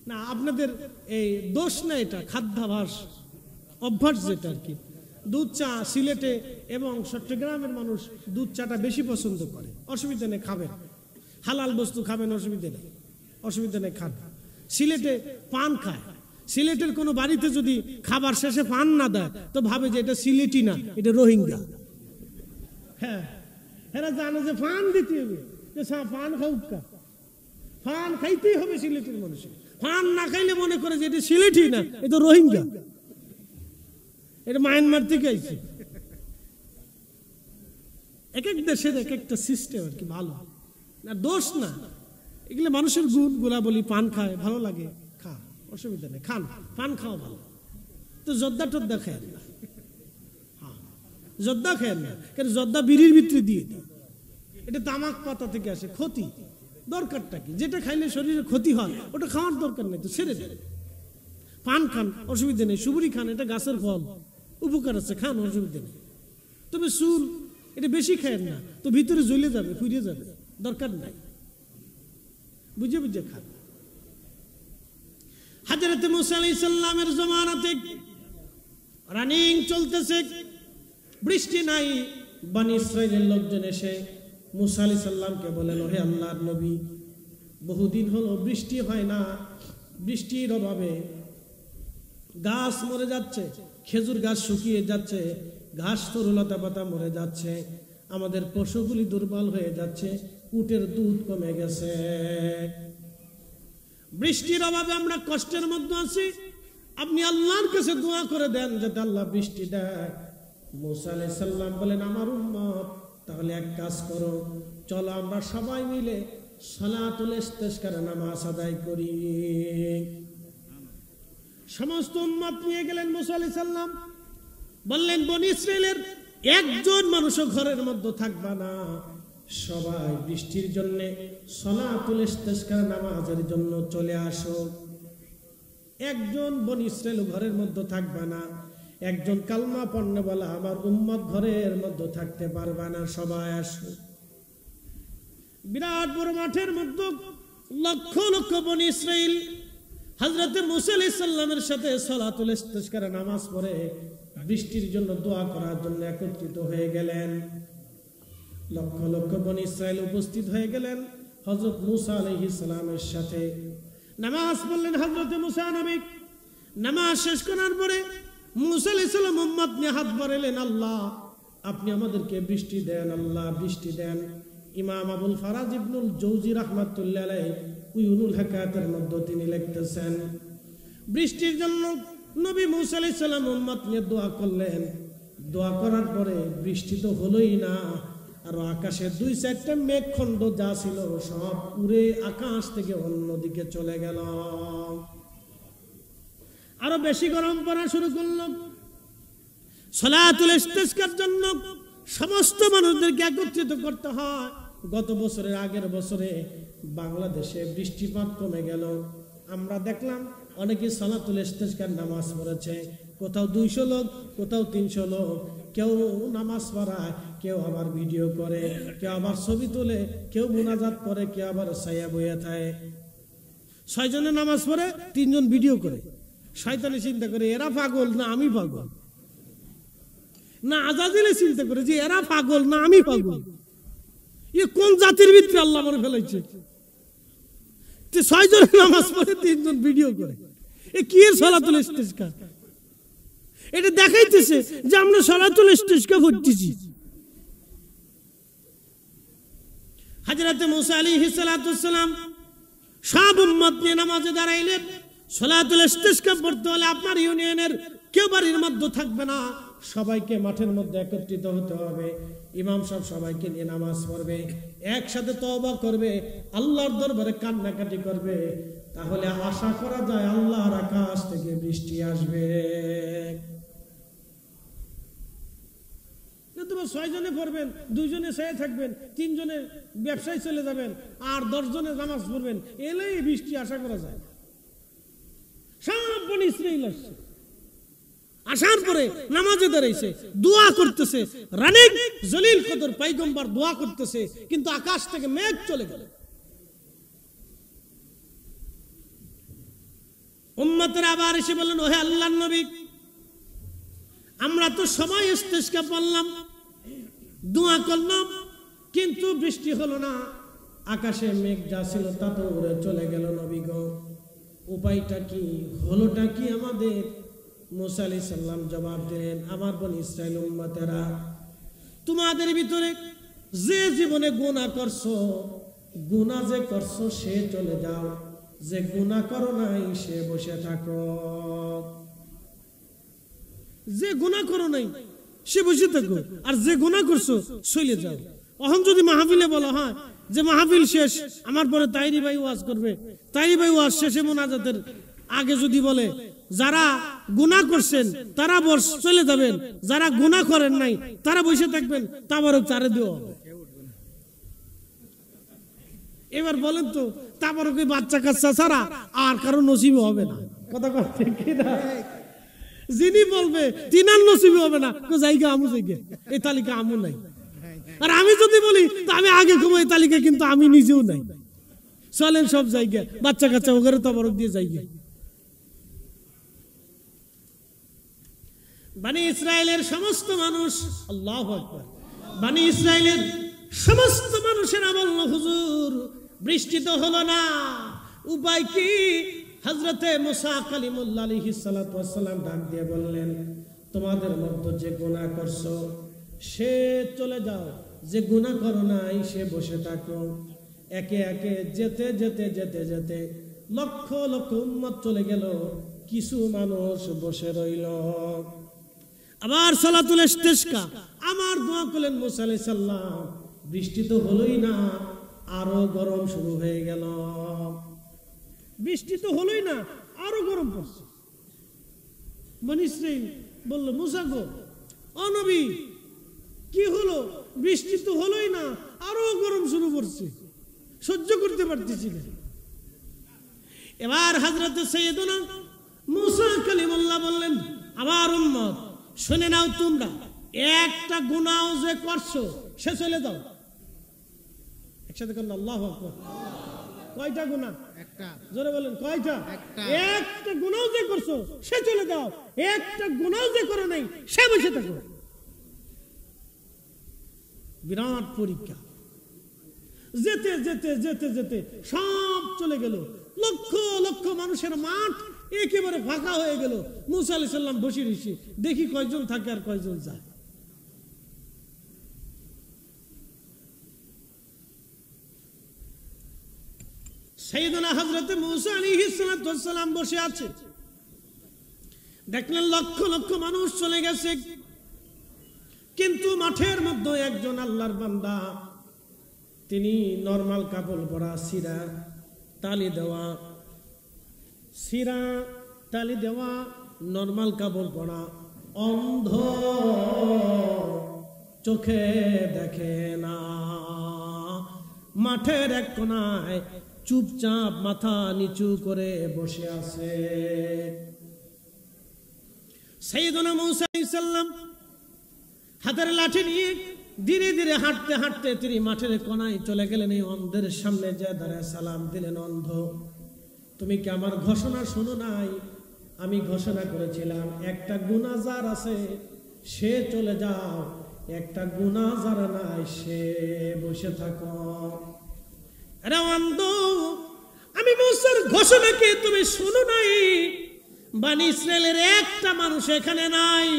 না। আপনাদের এই দোষ না, এটা খাদ্যাভাস, অভ্যাস যেটা আর কি। দুধ চা সিলেটে এবং চট্টগ্রামের মানুষ দুধ চাটা বেশি পছন্দ করে। অসুবিধা নেই, খাবেন, হালাল বস্তু খাবেন, অসুবিধা নেই, অসুবিধা নেই, খান। সিলেটে পান খায়। সিলেটের কোনো বাড়িতে যদি খাবার শেষে পান না দেয় তো ভাবে যে এটা সিলেটি না, এটা রোহিঙ্গা। হ্যাঁ, এরা জানে যে পান দিতে হবে, পান খাউকা, পান খাইতেই হবে সিলেটের মানুষের। পান না খাইলে মনে করে যে এটা সিলেটি না, এটা রোহিঙ্গা, এটা মায়ানমার থেকে আইছে। এক এক দেশের এক একটা সিস্টেম আর কি, ভালো না, দোষ না। এগুলো মানুষের গুণ, গোলাবলি, পান খায়, ভালো লাগে, খা, অসুবিধা নেই, খান, পান খাওয়া ভালো। তো জর্দা টর্দা খায় না, হ্যাঁ জর্দা খায় না, কারণ জর্দা বিড়ির ভিতরে দিয়ে দেয়, এটা তামাক পাতা থেকে আসে, ক্ষতি, দরকারটা কি? যেটা খাইলে শরীরে ক্ষতি হয় ওটা খাওয়ার দরকার নেই, তো ছেড়ে দেয়। পান খান, অসুবিধা নেই, সুপুরি খান, এটা গাছের ফল, উপকার আছে, খান, অসুবিধা নেই। তবে সুর এটা বেশি খায় না, তো ভিতরে জ্বলে যাবে, ফুরিয়ে যাবে, দরকার নাই, বুঝে বুঝে খান। হযরত মুসা আলাইহিস সালামের জামানাতে রানিং চলতেছে, বৃষ্টি নাই। বনি ইসরাইলের লোকজন এসে মুসা আলাইহিস সালামকে বলেন, হে আল্লাহর নবী, বহুদিন হলো বৃষ্টি হয় না, বৃষ্টির অভাবে গাছ মরে যাচ্ছে, খেজুর গাছ শুকিয়ে যাচ্ছে, ঘাস তরুলতা পাতা মরে যাচ্ছে, আমাদের পশুগুলি দুর্বল হয়ে যাচ্ছে, উটের দুধ কমে গেছে, বৃষ্টির অভাবে আমরা কষ্টের মধ্যে আছি, আপনি আল্লাহর কাছে দোয়া করে দেন যাতে আল্লাহ বৃষ্টি দেয়। মুসা আলাইহিস সালাম বলেন, আমার উম্মত, তাহলে এক কাজ করো, চলো আমরা সবাই মিলে সালাতুল ইস্তিসকার নামাজ আদায় করি। সমস্ত উম্মত নিয়ে গেলেন মুসা আলাইহিস সালাম, বললেন বনি ইসরাইলের একজন মানুষও ঘরের মধ্যে থাকবা না, সবাই বৃষ্টির জন্য সালাতুল ইস্তিসকার নামাজের জন্য চলে আসো। একজন বনি ইসরাইল ঘরের মধ্যে থাকবা না, একজন কালমা পড়নে বলা আমার উম্মত ঘরের মধ্যে থাকতে পারবা না, সবাই আসো। বিরাট বড় মাঠের মধ্যে লক্ষ লক্ষ বনি ইসরাইল হযরত মুসা আলাইহিস সালামের সাথে সালাতুল ইস্তিসকার নামাজ পড়ে বৃষ্টির জন্য দোয়া করার জন্য একত্রিত হয়ে গেলেন। লক্ষ লক্ষ বনি ইসরাইল উপস্থিত হয়ে গেলেন হযরত মুসা আলাইহিস সালামের সাথে, নামাজ পড়লেন হযরত মুসা নবী। নামাজ শেষ করার পরে মুসা আলাইহিস সালাম উম্মত নিয়ে হাত বাড়ালেন, আল্লাহ আপনি আমাদেরকে বৃষ্টি দেন, আল্লাহ বৃষ্টি দেন। ইমাম আবুল ফারাজ ইবনুল জৌজি রাহমাতুল্লাহ আলাইহি উয়ুনুল হাকায়াতের মধ্যে তিনি লিখতেছেন, বৃষ্টির জন্য নবী মুসা আলাইহিস সালাম উম্মত নিয়ে দোয়া করলেন। দোয়া করার পরে বৃষ্টি তো হলোই না, আর আকাশে দুই চারটা মেঘখণ্ড যা ছিল সব উড়ে আকাশ থেকে অন্যদিকে চলে গেল। আরো বেশি গরম পড়া শুরু করলো। সালাতুল ইস্তিসকার জন্য সমস্ত মানুষদেরকে একত্রিত করতে হয়। গত বছরের আগের বছরে বাংলাদেশে বৃষ্টিপাত কমে গেল, আমরা দেখলাম অনেকে সালাতুল ইস্তিসকার নামাজ পড়েছে, কোথাও 200 লোক, কোথাও 300 লোক, কেউ নামাজ পড়ায়, কেউ আবার ভিডিও করে, কেউ আবার ছবি তোলে, কেউ মুনাজাত করে, কেউ আবার ছায়া বইয়া থাকে। 6 জনে নামাজ পড়ে, 3 জন ভিডিও করে। শয়তানে চিন্তা করে এরা পাগল না আমি পাগল, না আজাজিলে চিন্তা করে যে এরা পাগল না আমি পাগল, এ কোন জাতির ভিতরে আল্লাহ মরে ফেলাইছে। 6 জন নামাজ পড়ে, 3 জন ভিডিও করে, এ কি এর সালাতুল ইস্তিসকার? এটা দেখাইতেছে যে আমরা সালাতুল ইস্তিসকার পড়তেছি। হযরত মুসা আলাইহিস সালাম সব উম্মত নিয়ে নামাজে দাঁড়াইলেন। সালাতুল ইস্তিসকার পড়তে হলে আপনার ইউনিয়নের কেউ বাড়ির মধ্যে থাকবে না, সবাইকে মাঠের মধ্যে একত্রিত হতে হবে। ইমাম সাহেব সবাইকে নিয়ে নামাজ পড়বে, একসাথে তওবা করবে, আল্লাহর দরবারে কান্নাকাটি করবে, তাহলে আশা করা যায় আল্লাহর আকাশ থেকে বৃষ্টি আসবে। কিন্তু 6 জনে পড়বেন, 2 জনে ছায়া থাকবেন, 3 জনে ব্যবসায় চলে যাবেন, আর 10 জনে নামাজ পড়বেন, এলেই বৃষ্টি আশা করা যায়। সব বনি ইসরাইল আসছে, আসার পরে নামাজে দাঁড়াইছে, দোয়া করতেছে, রানিক জলিল কদর পয়গম্বর দোয়া করতেছে, কিন্তু আকাশ থেকে মেঘ চলে গেল। উম্মতের আবার এসে বললেন, ওহে আল্লাহর নবী, আমরা তো সবাই ইস্তিসকা পড়লাম, দোয়া করলাম, কিন্তু বৃষ্টি হলো না, আকাশে মেঘ যা ছিল তা তো উড়ে চলে গেল। নবী গো, উপায়টা কি, হলোটা কি আমাদের? মুসা আলাইহিস সালাম জবাব দিলেন, আমার বনি ইসরাইল উম্মতেরা, তোমাদের ভিতরে যে জীবনে গুনাহ করছো, গুনাহ যে করছো সে চলে যাও, যে গুনাহ করো নাই সে বসে থাকো। যে গুনাহ করো নাই সে বসে থাকো, আর যে গুনাহ করছো চলে যাও। এখন যদি মাহফিলে বলা হয় যে মাহফিল শেষ, আমার পরে তাইরি ভাই ওয়াজ করবে, তাইরি ভাই ওয়াজ শেষে মোনাজাতের আগে যদি বলে যারা গুনাহ করছেন তারা চলে যাবেন, যারা গুনাহ করেন নাই তারা বসে থাকবেন, তাবারক তারে দেওয়া হবে। এবার বলেন তো তাবারক ওই বাচ্চা কাচ্চা ছাড়া আর কারো নসিবে হবে না, কথা কথা কি না? যিনি বলবে তিনার নসিবে হবে না, জায়গা আমু জায়গা, এই তালিকা আমু নাই। আর আমি যদি বলি তো আমি আগে ঘুমো, এই তালিকা কিন্তু আমি নিজেও নাই। চলেন সব জায়গা বাচ্চা কাচ্চা ওখানে তাবারক দিয়ে জায়গা। বনি ইসরায়েলের সমস্ত মানুষ, আল্লাহু আকবার, বনি ইসরায়েলের সমস্ত মানুষেরা বলল হুজুর বৃষ্টি তো হলো না, উপায় কি? হযরতে মুসা কালিমুল্লাহ আলাইহিস সালাতু ওয়াস সালাম ডাক দিয়ে বললেন, তোমাদের মধ্যে যে গুনাহ করছো সে চলে যাও, যে গুনাহ করো নাই সে বসে থাকো। একে একে যেতে যেতে যেতে যেতে লক্ষ লক্ষ উম্মত চলে গেল, কিছু মানুষ বসে রইল। আবার সালাতুল ইস্তিসকা, আমার দোয়া করলেন মুসা আলাইহিস সালাম, বৃষ্টি তো হলোই না, আরো গরম শুরু হয়ে গেল। বৃষ্টি তো হলোই না, আরো গরম পড়ছে। বনি ইসরাইল বলল, মুসা গো, ও নবী কি হলো? বৃষ্টি তো হলোই না, আরো গরম শুরু করছে, সহ্য করতে পারতেছি না। এবার হযরত সাইয়েদনা মুসা কালিমুল্লাহ বললেন, আমার উম্মত শুনে নাও, তোমরা একটা গুনাহ যে করছো সে চলে যাও। একসাথে করুন আল্লাহু আকবার। কয়টা গুনাহ? একটা। জোরে বলেন কয়টা? একটা। একটা গুনাহ যে করছো সে চলে যাও, একটা গুনাহ যে করো নাই সে বসে থাকো। বিরাট পরীক্ষা। যেতে যেতে যেতে যেতে সব চলে গেল, লক্ষ লক্ষ মানুষের মাঠ একেবারে ফাঁকা হয়ে গেল। মুসা আলাইহিস সালাম বসে রইছে, দেখি কয়জন থাকে আর কয়জন যায়। সাইয়েদনা হযরত মুসা আলাইহিস সালাম বসে আছে, দেখলেন লক্ষ লক্ষ মানুষ চলে গেছে, কিন্তু মাঠের মধ্যে একজন আল্লাহর বান্দা, তিনি নরমাল কাপড় পরা, সিরা তালি দেওয়া, সিরা তালি দেওয়া নরমাল কাপড় পরা, অন্ধ, চোখে দেখে না, মাঠের এক কোনায় চুপচাপ মাথা নিচু করে বসে আছে। সাইয়েদনা মুসা আলাইহিস সালাম হাতের লাঠি নিয়ে ধীরে ধীরে হাঁটতে হাঁটতে তিনি মাঠের কোনায় চলে গেলেন। এই অন্ধের সামনে যে দাঁড়ায় সালাম দিলেন, অন্ধ তুমি কি আমার ঘোষণা শোনো নাই? আমি ঘোষণা করেছিলাম একটা গুনাহ যার আছে সে চলে যাও, একটা গুনাহ যার নাই সে বসে থাকো। আরে অন্ধ, আমি মুসার ঘোষণা কি তুমি শোনো নাই? বনি ইসরায়েলের একটা মানুষ এখানে নাই,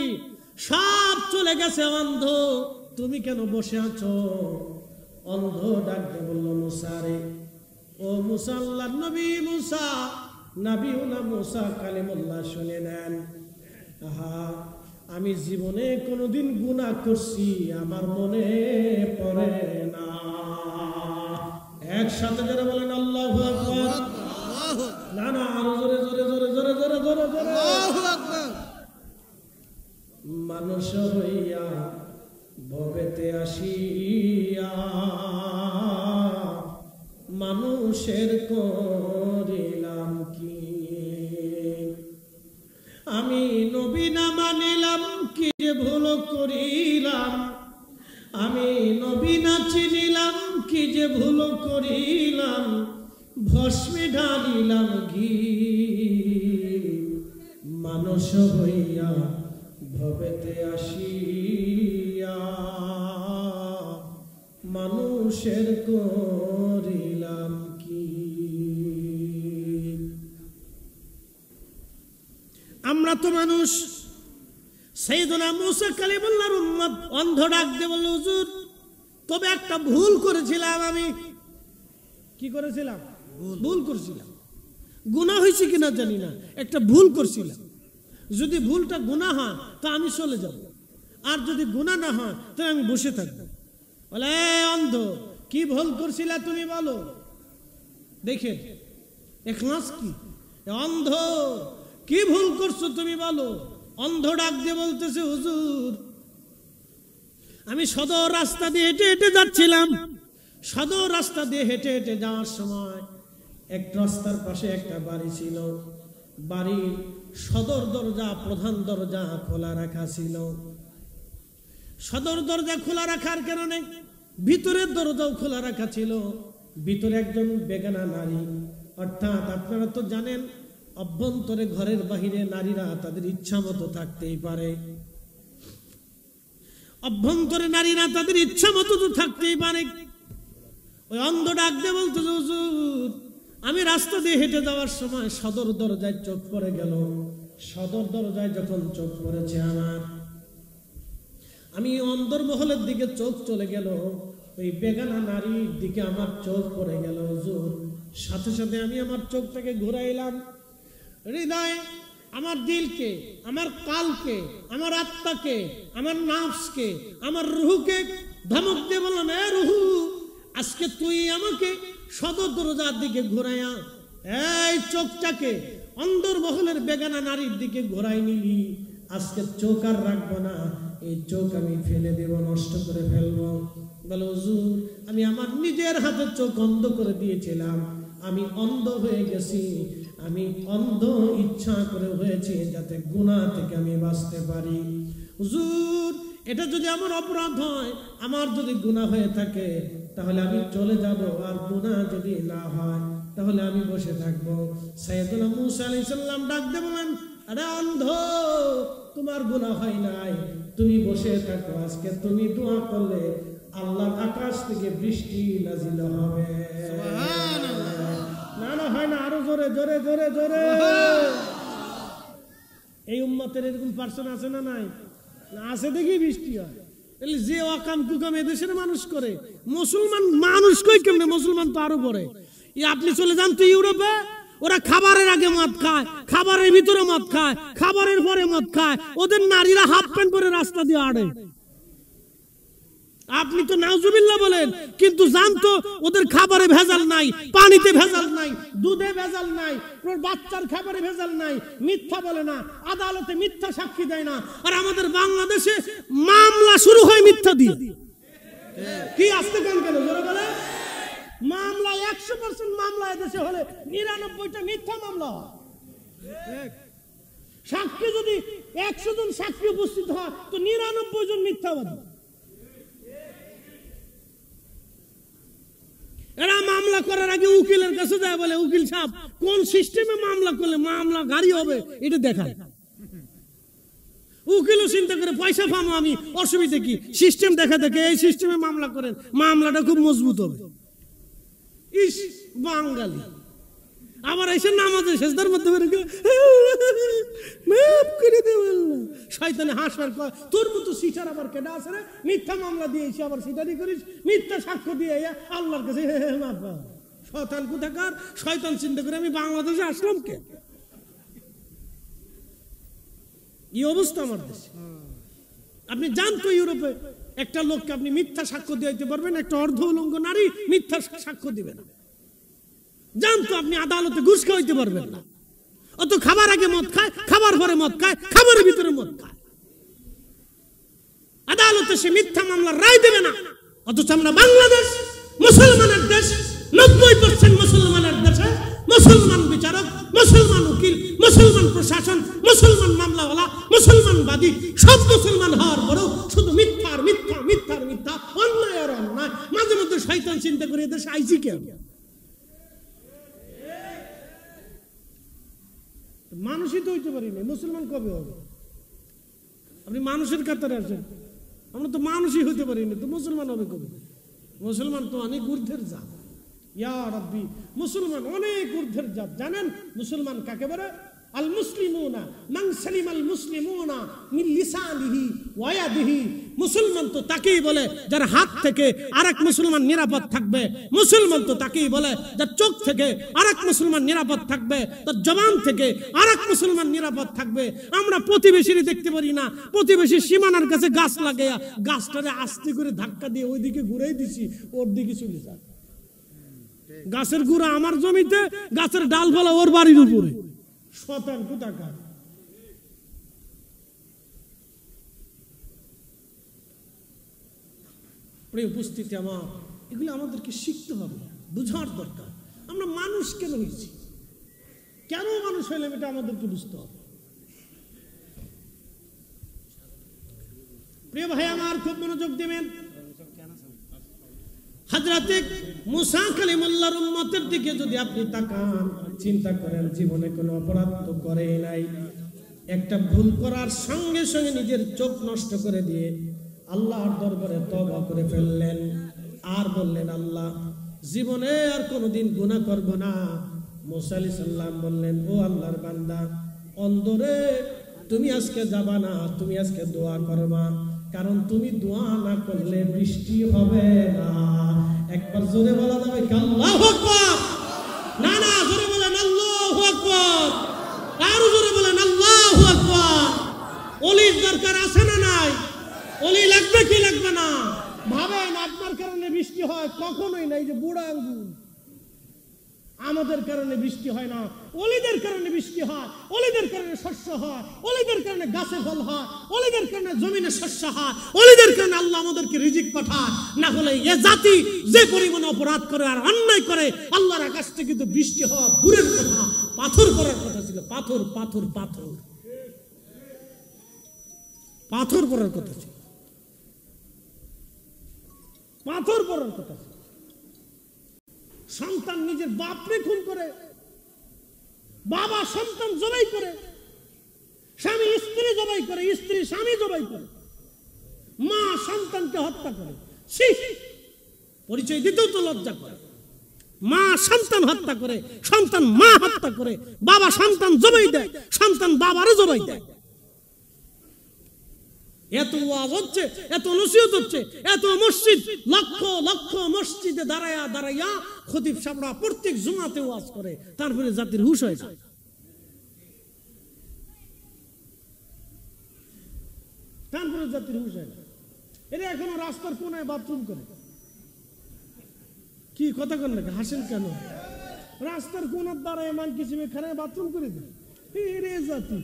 সব চলে গেছে। অন্ধ, তুমি কেন বসে আছো? অন্ধ ডাক দিয়ে বলল, মুসা রে, ও মুসা, আল্লাহর নবী মুসা, নবীউনা মুসা কালিমুল্লাহ, শুনে নেন। আহা, আমি জীবনে কোনোদিন গুনাহ করছি আমার মনে পড়ে না। একসাথে যারা বলেন আল্লাহু আকবার। না না, আরো জোরে জোরে জোরে জোরে জোরে জোরে জোরে আল্লাহু আকবার। মানুষ হইয়া ভবেতে আসিয়া মানুষের করিলাম কি? আমি নবী না মানিলাম কি যে ভুল করিলাম, আমি নবী না চিনিলাম কি যে ভুল করিলাম, ভস্মে ঢালিলাম ঘি। মানুষ হইয়া ভবেতে আসিয়া মানুষের করিলাম কি? আমরা তো মানুষ। সাইয়েদনা মুসা কালিমুল্লাহর উম্মত অন্ধ ডাক দিয়ে বলল, হুজুর তবে একটা ভুল করেছিলাম। আমি কি করেছিলাম? ভুল করেছিলাম। গুনাহ হয়েছে কিনা জানি না, একটা ভুল করছিলাম। যদি ভুলটা গুনাহ হয় তা আমি চলে যাব, আর যদি গুনাহ না হয় তাহলে আমি বসে থাকবো। বলে অন্ধ, কি ভুল করছিলা তুমি বলো দেখে, ইখলাস কি? অন্ধ, কি ভুল করছো তুমি বলো? অন্ধ ডাক দিয়ে বলতেছে, হুজুর আমি সদর রাস্তা দিয়ে হেঁটে হেঁটে যাচ্ছিলাম। সদর রাস্তা দিয়ে হেঁটে হেঁটে যাওয়ার সময় এক রাস্তার পাশে একটা বাড়ি ছিল। বাড়ির সদর দরজা, প্রধান দরজা খোলা রাখা ছিল। সদর দরজা খোলা রাখার কারণে ভিতরের দরজাও খোলা রাখা ছিল। ভিতরে একজন বেগানা নারী, অর্থাৎ আপনারা তো জানেন অভ্যন্তরে ঘরের বাহিরে নারীরা তাদের ইচ্ছা মতো থাকতেই পারে। অভ্যন্তরে নারীরা তাদের ইচ্ছা মতো তো থাকতেই পারে। ওই অন্ধ ডাক দিয়ে বলতো, হুজুর আমি রাস্তা দিয়ে হেঁটে যাওয়ার সময় সদর দরজায় চোখ পড়ে গেল। সদর দরজায় যখন চোখ পড়েছে আমার, আমি অন্দরমহলের দিকে চোখ চলে গেল, ওই বেগানা নারীর দিকে আমার চোখ পড়ে গেল। হুজুর সাথে সাথে আমি আমার চোখটাকে ঘুরাইলাম। হৃদয়ে আমার দিলকে, আমার কালকে, আমার আত্মাকে, আমার নাফসকে, আমার রুহুকে ধমক দিয়ে বললাম, এ রুহু, আজকে তুই আমাকে সদর দরজার দিকে ঘুরাইয়া এই চোখটাকে অন্দরমহলের বেগানা নারীর দিকে ঘোরাই নিলি। আজকে চোখ আর রাখবো না, এই চোখ আমি ফেলে দেব, নষ্ট করে ফেলবো। বলো হুজুর আমি আমার নিজের হাতে চোখ অন্ধ করে দিয়েছিলাম, আমি অন্ধ হয়ে গেছি। আমি অন্ধ ইচ্ছা করে হয়েছে যাতে গুনাহ থেকে আমি বাঁচতে পারি। হুজুর এটা যদি আমার অপরাধ হয়, আমার যদি গুনাহ হয়ে থাকে তাহলে আমি চলে যাব, আর গুনাহ যদি না হয় তাহলে আমি বসে থাকবো। সাইয়েদুনা মূসা আলাইহিস সালাম ডাক দিয়ে বলেন, আরে অন্ধ, তোমার গুনাহ হয় নাই, তুমি বসে থাকো। আজকে তুমি দোয়া করলে আল্লাহর আকাশ থেকে বৃষ্টি নাজিল হবে। সুবহানাল্লাহ। না না হয় না, আরো জোরে জোরে জোরে জোরে। এই উম্মতের এরকম পার্সন আছে না নাই? না আছে দেখি বৃষ্টি হয়। যে অকাম কুকাম এদেশের মানুষ করে, মুসলমান মানুষ কই কেমনে? মুসলমান তো আরো পরে। আপনি চলে যান তো ইউরোপে, ওরা খাবারের আগে মদ খায়, খাবারের ভিতরে মদ খায়, খাবারের পরে মদ খায়। ওদের নারীরা হাফ প্যান্ট পরে রাস্তা দিয়ে আড়ে। আপনি তো নাউজুবিল্লাহ বলেন, কিন্তু জানতো ওদের খাবারে ভেজাল নাই, পানিতে ভেজাল নাই, দুধে ভেজাল নাই, বাচ্চার খাবারে ভেজাল নাই। মিথ্যা বলে না, আদালতে মিথ্যা সাক্ষী দেয় না। আর আমাদের বাংলাদেশে মামলা শুরু হয় মিথ্যা দিয়ে। কি আসতে কেন কেন জোরে বলে? মামলা 100% মামলা এদেশে হলে 99টা মিথ্যা মামলা হয়। সাক্ষী যদি 100 জন সাক্ষী উপস্থিত হয় তো 99 জন মিথ্যাবাদী। এরা মামলা করার আগে উকিলের কাছে যায়, বলে উকিল সাহেব কোন সিস্টেমে মামলা করলে মামলা গাড়ি হবে এটা দেখায়। উকিলও চিন্তা করে পয়সা পাবো আমি, অসুবিধা কি? সিস্টেম দেখা দেখে এই সিস্টেমে মামলা করেন, মামলাটা খুব মজবুত হবে। ইস বাঙালি আবার এসে নামাজে সেজদার মধ্যে মাফ করে দে আল্লাহ। শয়তানে হাসবার কয়, তোর মতো সিটার আবার কেডা আছে রে? মিথ্যা মামলা দিয়েছি আবার সিটারি করিস, মিথ্যা সাক্ষ্য দিয়ে আল্লাহর কাছে মাফ। শয়তান কোথাকার! শয়তান চিন্তা করে আমি বাংলাদেশে আসলাম কে? এই অবস্থা আমার দেশে। আপনি জানতো ইউরোপে একটা লোককে আপনি মিথ্যা সাক্ষ্য দিতে পারবেন, একটা অর্ধ উলঙ্গ নারী মিথ্যা সাক্ষ্য দিবে না। জানতো আপনি আদালতে ঘুষ খাওয়াইতে পারবেন না। অত খাবার আগে মদ খায়, খাবার পরে মদ খায়, খাবারের ভিতরে মদ খায়। আদালতে সে মিথ্যা মামলার রায় দেবে না। অথচ আমরা বাংলাদেশ মুসলমানের দেশ, 90% মুসলমানের দেশে মুসলমান বিচারক, মুসলমান উকিল, মুসলমান প্রশাসন, মুসলমান মামলাওয়ালা, মুসলমানবাদী, সব মুসলমান হওয়ার পরেও শুধু মিথ্যার মিথ্যা, মিথ্যার মিথ্যা, অন্যায় আর অন্যায়। মাঝে মধ্যে শয়তান চিন্তা করে এদেশে আইছি কেন? মানুষই তো হইতে পারিনি, মুসলমান কবে হবে? আপনি মানুষের কাতারে আছেন, আমরা তো মানুষই হইতে পারিনি, তো মুসলমান হবে কবে? মুসলমান তো অনেক ঊর্ধ্বের জাত। ইয়া রাব্বি, মুসলমান অনেক ঊর্ধ্বের জাত। জানেন মুসলমান কাকে বলে? আল মুসলিমুন মুসলিমুনা মান সালিমাল মুসলিমুনা মিন লিসানিহি ওয়া ইয়াদিহি। মুসলমান তো তাকেই বলে যার হাত থেকে আরেক মুসলমান নিরাপদ থাকবে। মুসলমান তো তাকেই বলে যার চোখ থেকে আরেক মুসলমান নিরাপদ থাকবে, তার জবান থেকে আরেক মুসলমান নিরাপদ থাকবে। আমরা প্রতিবেশীরে দেখতে পারি না, প্রতিবেশী সীমানার কাছে গাছ লাগাইয়া গাছটারে আস্তে করে ধাক্কা দিয়ে ওইদিকে ঘুরাই দিছি, ওর দিকে চলে যায়। গাছের গুড়া আমার জমিতে, গাছের ডালপালা ওর বাড়ির উপরে। শতান কোথাকার। প্রিয় উপস্থিতি আমার, এগুলো আমাদেরকে শিখতে হবে, বুঝার দরকার। আমরা মানুষ কেন হয়েছি, কেন মানুষ হইলাম, এটা আমাদেরকে বুঝতে হবে। প্রিয় ভাই আমার, খুব মনোযোগ দিবেন। হযরতে মুসা কালিমুল্লাহর উম্মতের দিকে যদি আপনি তাকান, চিন্তা করেন, জীবনে কোনো অপরাধ তো করে নাই, একটা ভুল করার সঙ্গে সঙ্গে নিজের চোখ নষ্ট করে দিয়ে আল্লাহর দরবারে তওবা করে ফেললেন, আর বললেন আল্লাহ জীবনে আর কোনোদিন গুনাহ করব না। মুসা আলাইহিস সালাম বললেন, ও আল্লাহর বান্দা, অন্তরে তুমি আজকে যাবা না, তুমি আজকে দোয়া করবা, কারণ তুমি দোয়া না করলে বৃষ্টি হবে না। একবার জোরে বলা যাবে কি আল্লাহু আকবার? না না, জোরে বলেন আল্লাহু আকবার, আরো জোরে বলেন আল্লাহু আকবার। ওলির দরকার আছে না নাই? ওলি লাগবে কি লাগবে না? ভাবেন আপনার কারণে বৃষ্টি হয়? কখনোই না। এই যে বুড়া আঙ্গুল, আমাদের কারণে বৃষ্টি হয় না, ওলিদের কারণে বৃষ্টি হয়, ওলিদের কারণে শস্য হয়, ওলিদের কারণে গাছে ফল হয়, ওলিদের কারণে জমিনে শস্য হয়, ওলিদের কারণে আল্লাহ আমাদেরকে রিজিক পাঠায়। না হলে এ জাতি যে পরিমাণে অপরাধ করে আর অন্যায় করে, আল্লাহর আকাশ থেকে তো বৃষ্টি হওয়া দূরের কথা, পাথর পড়ার কথা ছিল। পাথর পাথর পাথর পাথর পড়ার কথা ছিল, পাথর পড়ার কথা ছিল। সন্তান নিজের বাপরে খুন করে, বাবা সন্তান জবাই করে, স্বামী স্ত্রী জবাই করে, স্ত্রী স্বামী জবাই করে, মা সন্তানকে হত্যা করে। পরিচয় দিতেও তো লজ্জা করে। মা সন্তান হত্যা করে, সন্তান মা হত্যা করে, বাবা সন্তান জবাই দেয়, সন্তান বাবারও জবাই দেয়। এত ওয়াজ হচ্ছে, এত নসিহত হচ্ছে, এত মসজিদ, লক্ষ লক্ষ মসজিদে দাঁড়ায়া দাঁড়াইয়া খতিব সাহেবরা প্রত্যেক জুমাতে ওয়াজ করে, তারপরে জাতির হুঁশ হয় যায়। তারপরে জাতির হুঁশ হয় যায়। এরা এখনো রাস্তার কোনায় বাথরুম করে। কি কথা কন নাকি? হাসেন কেন? রাস্তার কোনার দাঁড়ায় মান কিসিমে খারায় বাথরুম করে দেয়। এরে জাতি।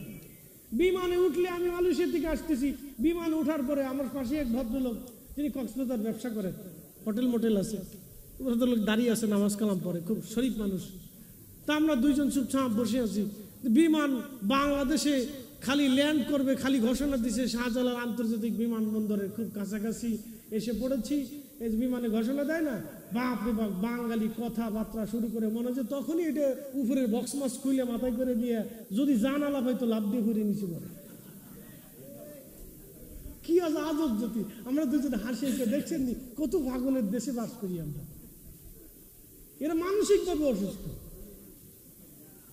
বিমানে উঠলে, আমি মালয়েশিয়া থেকে আসতেছি, বিমানে উঠার পরে আমার পাশে এক ভদ্রলোক, তিনি কক্সবাজার ব্যবসা করেন, হোটেল মোটেল আছে, ভদ্রলোক দাঁড়িয়ে আছে, নামাজ কালাম পড়ে, খুব শরীফ মানুষ। তা আমরা দুইজন চুপচাপ বসে আছি। বিমান বাংলাদেশে খালি ল্যান্ড করবে, খালি ঘোষণা দিছে শাহজালাল আন্তর্জাতিক বিমানবন্দরের খুব কাছাকাছি এসে পড়েছি। এই বিমানে ঘোষণা দেয় না, বাপ রে বাপ, বাঙালি কথাবার্তা শুরু করে, মনে হচ্ছে তখনই এটা উপরের বক্স মাছ খুলে মাথায় করে দিয়ে যদি জানালা হয়তো লাভ দিয়ে ঘুরে নিচে পড়ে। কি আজব জাতি আমরা। দুজনে হাসি দেখছেন নি, কত পাগলের দেশে বাস করি আমরা। এরা মানসিকভাবে অসুস্থ।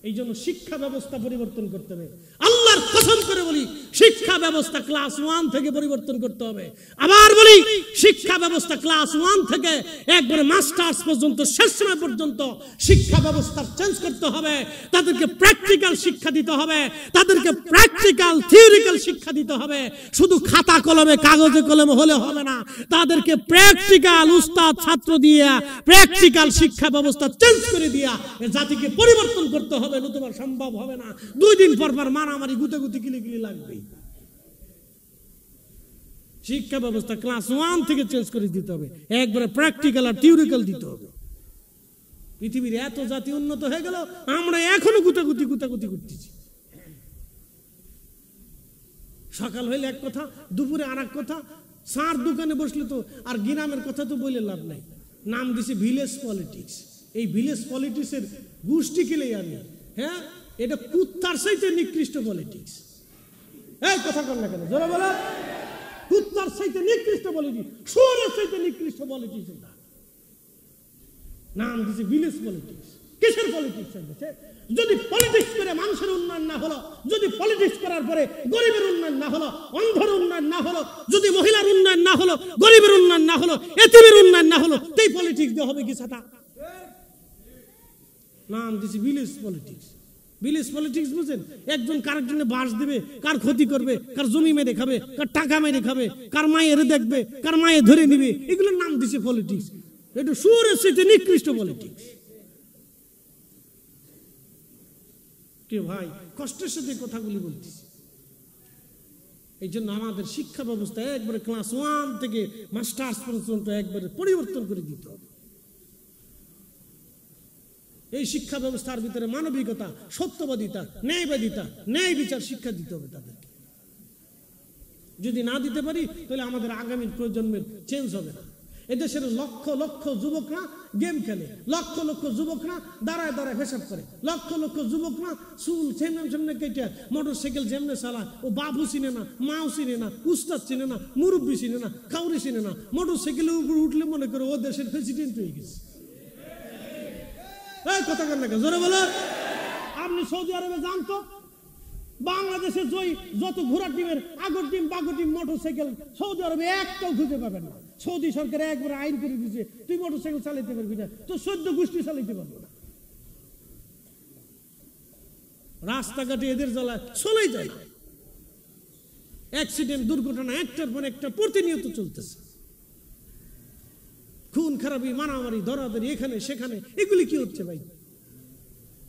এই জন্য শিক্ষা ব্যবস্থা পরিবর্তন করতে হবে। আল্লাহর কসম করে বলি, শিক্ষা ব্যবস্থা ক্লাস 1 থেকে পরিবর্তন করতে হবে। আবার বলি, শিক্ষা ব্যবস্থা ক্লাস 1 থেকে একবারে মাস্টার্স পর্যন্ত, শেষ সময় পর্যন্ত শিক্ষা ব্যবস্থা চেঞ্জ করতে হবে। তাদেরকে প্র্যাকটিক্যাল শিক্ষা দিতে হবে, তাদেরকে প্র্যাকটিক্যাল থিওরিক্যাল শিক্ষা দিতে হবে। শুধু খাতা কলমে, কাগজে কলমে হলে হবে না, তাদেরকে প্র্যাকটিক্যাল উস্তাদ ছাত্র দিয়ে প্র্যাকটিক্যাল শিক্ষা ব্যবস্থা চেঞ্জ করে দিয়া জাতিকে পরিবর্তন করতে হবে। নতুবা সম্ভব হবে না। 2 দিন পর পর মারামারি, গুতাগুতি, কিলিকিলি লাগবে। শিক্ষা ব্যবস্থা ক্লাস 1 থেকে চেঞ্জ করে দিতে হবে, একবারে প্র্যাকটিক্যাল আর থিওরিক্যাল দিতে হবে। পৃথিবীর এত জাতি উন্নত হয়ে গেল, আমরা এখনো গুতাগুতি করতেছি। সকাল হইলে এক কথা, দুপুরে আর এক কথা, সার দোকানে বসলে তো আর গ্রামের কথা তো বলে লাভ নাই। নাম দিছে ভিলেজ পলিটিক্স। এই ভিলেজ পলিটিক্সের গোষ্ঠী কিলেই আমি, হ্যাঁ, এটা কুত্তার চাইতে নিকৃষ্ট পলিটিক্স। এই কথা কর না কেন? জোরে বলো। কুত্তার চাইতে নিকৃষ্ট পলিটিক্স, শুয়োরের চাইতে নিকৃষ্ট পলিটিক্স। নাম দিছে ভিলেজ পলিটিক্স। কিসের পলিটিক্স হয়েছে? যদি পলিটিক্স করে মানুষের উন্নয়ন না হলো, যদি পলিটিক্স করার পরে গরিবের উন্নয়ন না হলো, অন্ধের উন্নয়ন না হলো, যদি মহিলার উন্নয়ন না হলো, গরিবের উন্নয়ন না হলো, এতিমের উন্নয়ন না হলো, এই পলিটিক্স দিয়ে হবে কি ছাতা? নাম দিছি ভিলেজ পলিটিক্স। ভিলেজ পলিটিক্স বুঝেন? একজন কারের জন্য বাস দিবে, কার ক্ষতি করবে, কার জমি মেরে খাবে, কার টাকা মেরে খাবে, কার মায়ের দেখবে, কার মায়ে ধরে নিবে, এগুলোর নাম দিছে পলিটিক্স। এটা সুরের সাথে নিকৃষ্ট পলিটিক্স। কে ভাই কষ্টের সাথে কথাগুলি বলতেছি। এই জন্য আমাদের শিক্ষা ব্যবস্থা একবারে ক্লাস 1 থেকে মাস্টার্স পর্যন্ত একবারে পরিবর্তন করে দিতে হবে। এই শিক্ষা ব্যবস্থার ভিতরে মানবিকতা, সত্যবাদিতা, ন্যায়বাদিতা, ন্যায় বিচার শিক্ষা দিতে হবে তাদেরকে। যদি না দিতে পারি তাহলে আমাদের আগামী প্রজন্মের চেঞ্জ হবে না। এদেশের লক্ষ লক্ষ যুবকরা গেম খেলে, লক্ষ লক্ষ যুবকরা দাঁড়ায় দাঁড়ায় পেশাব করে, লক্ষ লক্ষ যুবকরা চুল সেমনে কেটে মোটর সাইকেল যেমনে চালায়, ও বাবু চিনে না, মাও চিনে না, উস্তাদ চিনে না, মুরব্বী চিনে না, কাউরি চিনে না। মোটর সাইকেলের উপর উঠলে মনে করে ও দেশের প্রেসিডেন্ট হয়ে গেছে। এই কথা কেন না জোরে বলো। আপনি সৌদি আরবে যান তো, বাংলাদেশের যত ঘোড়া টিমের আগর টিম বাগর টিম মোটর সাইকেল সৌদি আরবে একটাও খুঁজে পাবেন না। সৌদি সরকার একবার আইন করে দিয়েছে, তুই মোটর সাইকেল চালাইতে পারবি না, তো 14 গোষ্ঠী চালাইতে পারবো না। রাস্তাঘাটে এদের জ্বালায় চলেই যায় না। অ্যাক্সিডেন্ট, দুর্ঘটনা একটার পর একটা প্রতিনিয়ত চলতেছে। খুন খারাপি, মারামারি, ধরাধরি, এখানে সেখানে, এগুলি কি হচ্ছে ভাই?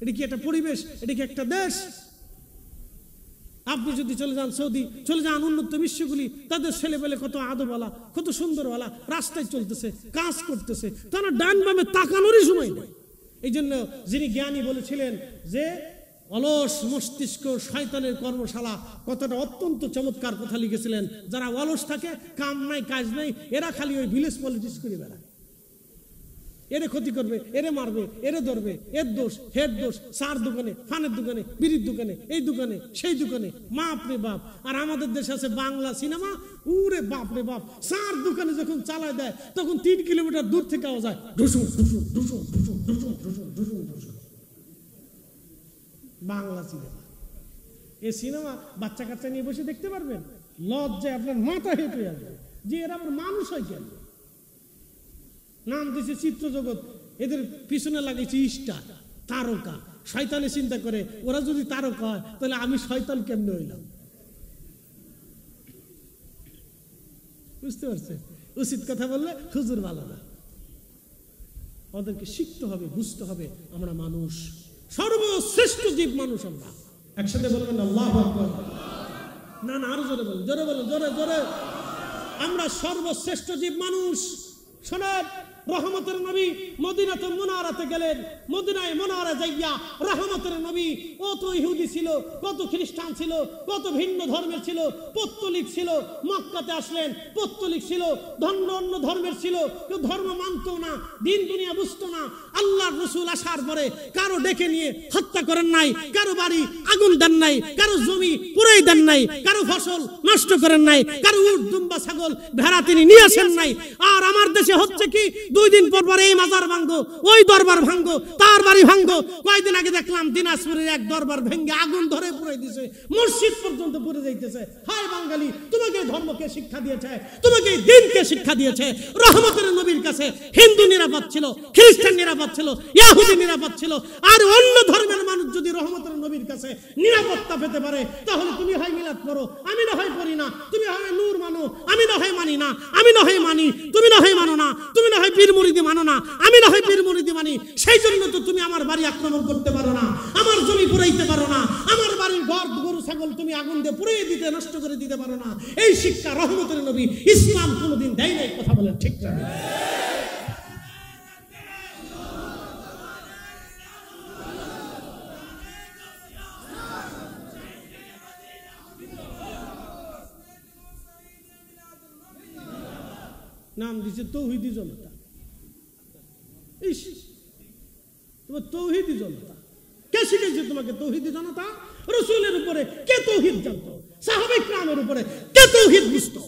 এটা কি একটা পরিবেশ? এটা কি একটা দেশ? আপনি যদি চলে যান সৌদি, চলে যান উন্নত বিশ্বগুলি, তাদের ছেলেবেলে কত আদরওয়ালা, কত সুন্দরওয়ালা, রাস্তায় চলতেছে, কাজ করতেছে, তারা ডান বামে তাকানোরই সময় নেই। এই জন্য যিনি জ্ঞানী বলেছিলেন যে অলস মস্তিষ্ক শয়তানের কর্মশালা, কথাটা অত্যন্ত চমৎকার কথা লিখেছিলেন। যারা অলস থাকে, কাম নাই কাজ নাই, এরা খালি ওই ভিলেজ পলিটিক্স করে বেড়ায়। এরে ক্ষতি করবে, এরে মারবে, এরে ধরবে, এর দোষ, হের দোষ, চার দোকানে, ফানের দোকানে, বিড়ির দোকানে, এই দোকানে, সেই দোকানে, বাপ রে বাপ। আর আমাদের দেশে আছে বাংলা সিনেমা, উরে বাপ রে বাপ। চার দোকানে যখন চালায় দেয় তখন 3 কিলোমিটার দূর থেকে আওয়াজ হয় ঢুসুম ঢুসুম ঢুসুম ঢুসুম ঢুসুম ঢুসুম ঢুসুম ঢুসুম। বাংলা সিনেমা, এই সিনেমা বাচ্চা কাচ্চা নিয়ে বসে দেখতে পারবেন? লজ্জায় আপনার মাথা হেঁটে আসবে যে এরা আমার মানুষ হয় কেন? নাম দিয়েছে চিত্র জগৎ, এদের পিছনে লাগিয়েছে স্টার, তারকা। শয়তানে চিন্তা করে ওরা যদি তারকা হয় তাহলে আমি শয়তান কেমনে হইলাম? বুঝতে পারছেন? উচিত কথা বললে হুজুর ভালো না। ওদেরকে শিখতে হবে, বুঝতে হবে আমরা মানুষ, সর্বশ্রেষ্ঠ জীব মানুষ আমরা। একসাথে বলবেন আল্লাহু আকবার। না না, আরো জোরে বলেন, জোরে বলেন, জোরে জোরে। আমরা সর্বশ্রেষ্ঠ জীব মানুষ। শোনেন, রহমতের নবী মদিনাতে মুনাওয়ারাতে গেলেন। মদিনায় মুনাওয়ারা যাইয়া রহমতের নবী, কত ইহুদি ছিল, কত খ্রিস্টান ছিল, কত ভিন্ন ধর্মের ছিল, পত্তলিক ছিল। মক্কাতে আসলেন, পত্তলিক ছিল, অন্য ধর্মের ছিল, কেউ ধর্ম মানত না, দিন দুনিয়া বুঝতো না। আল্লাহর রাসূল আসার পরে কারো ডেকে নিয়ে হত্যা করেন নাই, কারো বাড়ি আগুন দেন নাই, কারো জমি পুরাই দেন নাই, কারো ফসল নষ্ট করেন নাই, কারো উট দুম্বা ছাগল ভেড়া তিনি নিয়ে আসেন নাই। আর আমার দেশে হচ্ছে কি, 2 দিন পর পর এই মাজার ভাঙ্গো, ওই দরবার ভাঙ্গো, তার বাড়ি ভাঙ্গো। কয়েকদিন আগে দেখলাম দিনাজপুরের এক দরবার ভেঙ্গে আগুন ধরে পুড়ে দিয়েছে, মসজিদ পর্যন্ত পুড়ে যাইতেছে। হায় বাঙালি, তোমাকে ধর্মকে শিক্ষা দিয়েছে, তোমাকে দিনকে শিক্ষা দিয়েছে। রহমতের নবীর কাছে হিন্দু নিরাপদ ছিল, খ্রিস্টান নিরাপদ ছিল, ইহুদি নিরাপদ ছিল। আর অন্য ধর্মের মানুষ যদি রহমতের নবীর কাছে নিরাপত্তা পেতে পারে, তাহলে তুমি হয় মিলাদ পড়ো, আমি না হয় পড়ি না, তুমি হয় নূর মানো, আমি না হয় মানি না, আমি না হয় মানি, তুমি না হয় মানো না, তুমি না হয় পীর মুরিদি মানো না, আমি না হয় পীর মুরিদি মানি। সেই জন্য তো তুমি আমার বাড়ি আক্রমণ করতে পারো না, আমার জমি পুরাইতে পারো না, আমার বাড়ির ঘর গরু ছাগল তুমি আগুন দিয়ে পুড়িয়ে দিতে, নষ্ট করে দিতে পারো না। এই শিক্ষা রহমতের নবী ইসলাম কোনোদিন দেয় নাই। কথা বলেন ঠিক না? নাম দিচ্ছে তৌহিদি জনতা। তোমার তৌহিদি জনতা কে শিখেছে তোমাকে? তৌহিদি জনতা। রাসূলের উপরে কে তৌহিদ জানতো? সাহাবায়ে কেরামের উপরে কে তৌহিদ বুঝতো?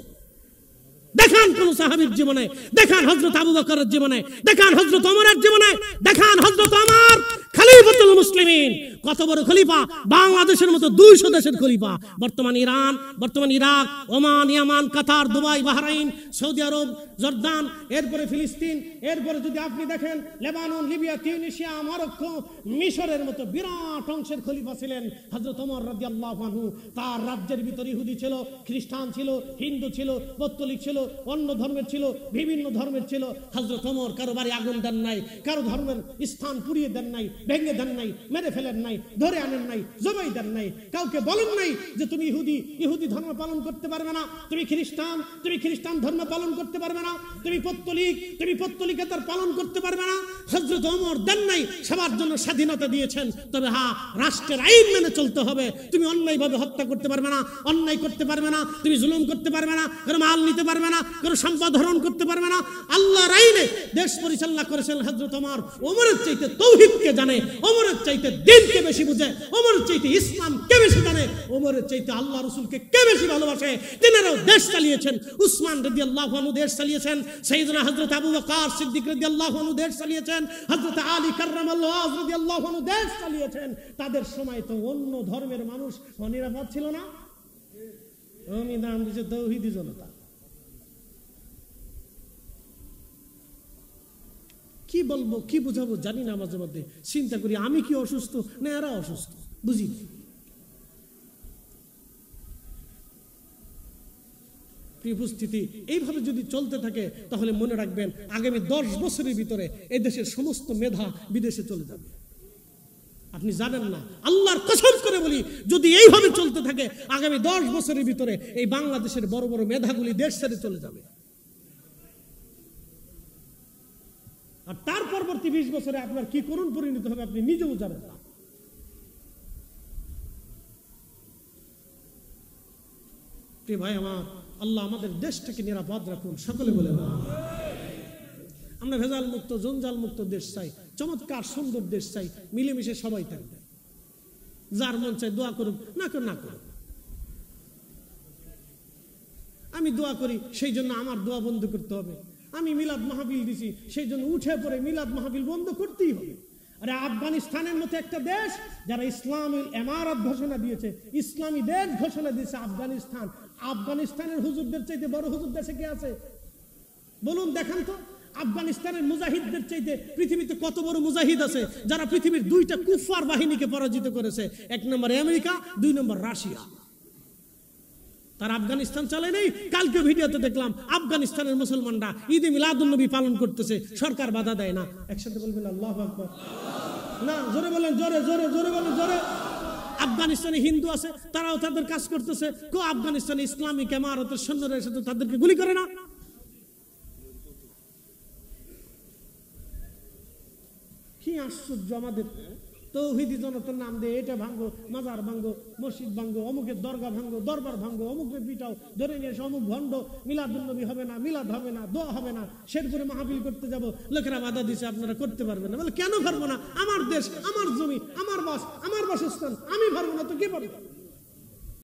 দেখেন দেখান কোন সাহাবীর জীবনে, দেখান হযরত আবু বকরের জীবনে, দেখান হযরত ওমরের জীবনে, দেখান হযরত ওমর খলিফাতুল মুসলিমিন, কত বড় খলিফা, বাংলাদেশের মতো 200 দেশের খলিফা। বর্তমান ইরান, বর্তমান ইরাক, ওমান, ইয়ামান, কাতার, দুবাই, বাহরাইন, সৌদি আরব, জর্দান, এরপরে ফিলিস্তিন, এরপরে যদি আপনি দেখেন লেবানন, লিবিয়া, তিউনিসিয়া, মরক্কো, মিশরের মতো বিরাট অংশের খলিফা ছিলেন হযরত ওমর রাদিয়াল্লাহু আনহু। তার রাজ্যের ভিতরে ইহুদি ছিল, খ্রিস্টান ছিল, হিন্দু ছিল, পৌত্তলিক ছিল, অন্য ধর্মের ছিল, বিভিন্ন ধর্মের ছিল। হযরত ওমর কারো বাড়ি আগুন দেন নাই, কারো ধর্মের স্থান পুড়িয়ে দেন নাই, ভেঙে দেন নাই, মেরে ফেলেন নাই, ধরে আনেন নাই, জবাই দেন নাই, কাউকে বলেন নাই যে তুমি ইহুদি ধর্ম পালন করতে পারবে না, তুমি খ্রিস্টান ধর্ম পালন করতে পারবে না, তুমি পৌত্তলিকতার পালন করতে পারবে না। হযরত ওমর দেন নাই, সবার জন্য স্বাধীনতা দিয়েছেন। তবে হ্যাঁ, রাষ্ট্রের আইন মেনে চলতে হবে। তুমি অন্যায়ভাবে হত্যা করতে পারবে না, অন্যায় করতে পারবে না, তুমি জুলুম করতে পারবে না, কারো মাল নিতে পারবে না, কারো সম্পদ হরণ করতে পারবে না। আল্লাহর আইনে দেশ পরিচালনা করেছেন হযরত ওমর। ওমরের চাইতে তৌহিদকে জানে, ওমরের চাইতে দ্বীনকে বেশি বুঝে, ওমরের চাইতে ইসলামকে বেশি জানে, ওমরের চাইতে আল্লাহ রাসূলকে কে বেশি ভালোবাসে। তিনারাও দেশ চালিয়েছেন। উসমান রাদিয়াল্লাহু আনহু দেশ চালিয়েছেন, সাইয়েদনা হযরত আবু বকর সিদ্দিক রাদিয়াল্লাহু আনহু দেশ চালিয়েছেন, হযরত আলী কাররামাল্লাহু ওয়াজহু রাদিয়াল্লাহু আনহু দেশ চালিয়েছেন। তাদের সময় তো অন্য ধর্মের মানুষ অনিরাপদ ছিল না। আমি নাম দিয়েছে তৌহিদি জনতা। কি বলবো, কি বুঝাবো জানি না। মাঝে মধ্যে চিন্তা করি আমি কি অসুস্থ না এরা অসুস্থ, বুঝি। উপস্থিতি এইভাবে যদি চলতে থাকে তাহলে মনে রাখবেন আগামী 10 বছরের ভিতরে এই দেশের সমস্ত মেধা বিদেশে চলে যাবে। আপনি জানেন না, আল্লাহর কসম করে বলি, যদি এইভাবে চলতে থাকে আগামী 10 বছরের ভিতরে এই বাংলাদেশের বড় বড় মেধাগুলি দেশ ছেড়ে চলে যাবে। আর তার পরবর্তী 20 বছরে আপনার কি করুণ পরিণত হবে আপনি নিজেও জানেন না। প্রিয় ভাই আমার, আল্লাহ আমাদের দেশটাকে নিরাপদ রাখুন, সকলে বলে না। আমরা ভেজাল মুক্ত, জঞ্জাল মুক্ত দেশ চাই, চমৎকার সুন্দর দেশ চাই, মিলেমিশে সবাই থাকবে। যার মন চাই দোয়া করুক, না করুক। আমি দোয়া করি, সেই জন্য আমার দোয়া বন্ধ করতে হবে। আমি মিলাদ মাহফিল দিছি, সেই জন্য উঠে পড়ে মিলাদ মাহফিল বন্ধ করতেই হবে। আরে আফগানিস্তানের মতো একটা দেশ যারা ইসলামী ইমারত ঘোষণা দিয়েছে, ইসলামী দেশ ঘোষণা দিয়েছে আফগানিস্তান, আফগানিস্তানের হুজুরদের চাইতে বড় হুজুর দেশে কে আছে বলুন, দেখান তো। আফগানিস্তানের মুজাহিদদের চাইতে পৃথিবীতে কত বড় মুজাহিদ আছে যারা পৃথিবীর 2টা কুফার বাহিনীকে পরাজিত করেছে। 1 নম্বর আমেরিকা, 2 নম্বর রাশিয়া। তার আফগানিস্তান চলে নেই। কালকে ভিডিওতে দেখলাম আফগানিস্তানের মুসলমানরা ঈদে মিলাদুন নবী পালন করতেছে, সরকার বাধা দেয় না। একসাথে বলবেন আল্লাহু আকবার। না, জোরে বলেন, জোরে জোরে জোরে বলেন, জোরে। আফগানিস্তানে হিন্দু আছে, তারাও তাদের কাজ করতেছে। আফগানিস্তানে ইসলামিক ইমারতের সৈন্যরা এসে তো তাদেরকে গুলি করে না। কি আশ্চর্য! আমাদের তৌহিদি জনতার নাম দিয়ে এটা ভাঙ্গো, মাজার ভাঙ্গো, মসজিদ ভাঙ্গো, অমুকের দরগা ভাঙ্গো, দরবার ভাঙ্গো, অমুকের পিটাও, ধরে নিয়ে এসে অমুক ভণ্ড, মিলাদুন নবী হবে না, মিলাদ হবে না, দোয়া হবে না, শেরপুরে মাহফিল করতে যাব, লোকেরা বাধা দিছে আপনারা করতে পারবেন না। বলে কেন পারবো না? আমার দেশ, আমার জমি, আমার বাস, আমার বাসস্থান, আমি পারবো না তো কে পারবো?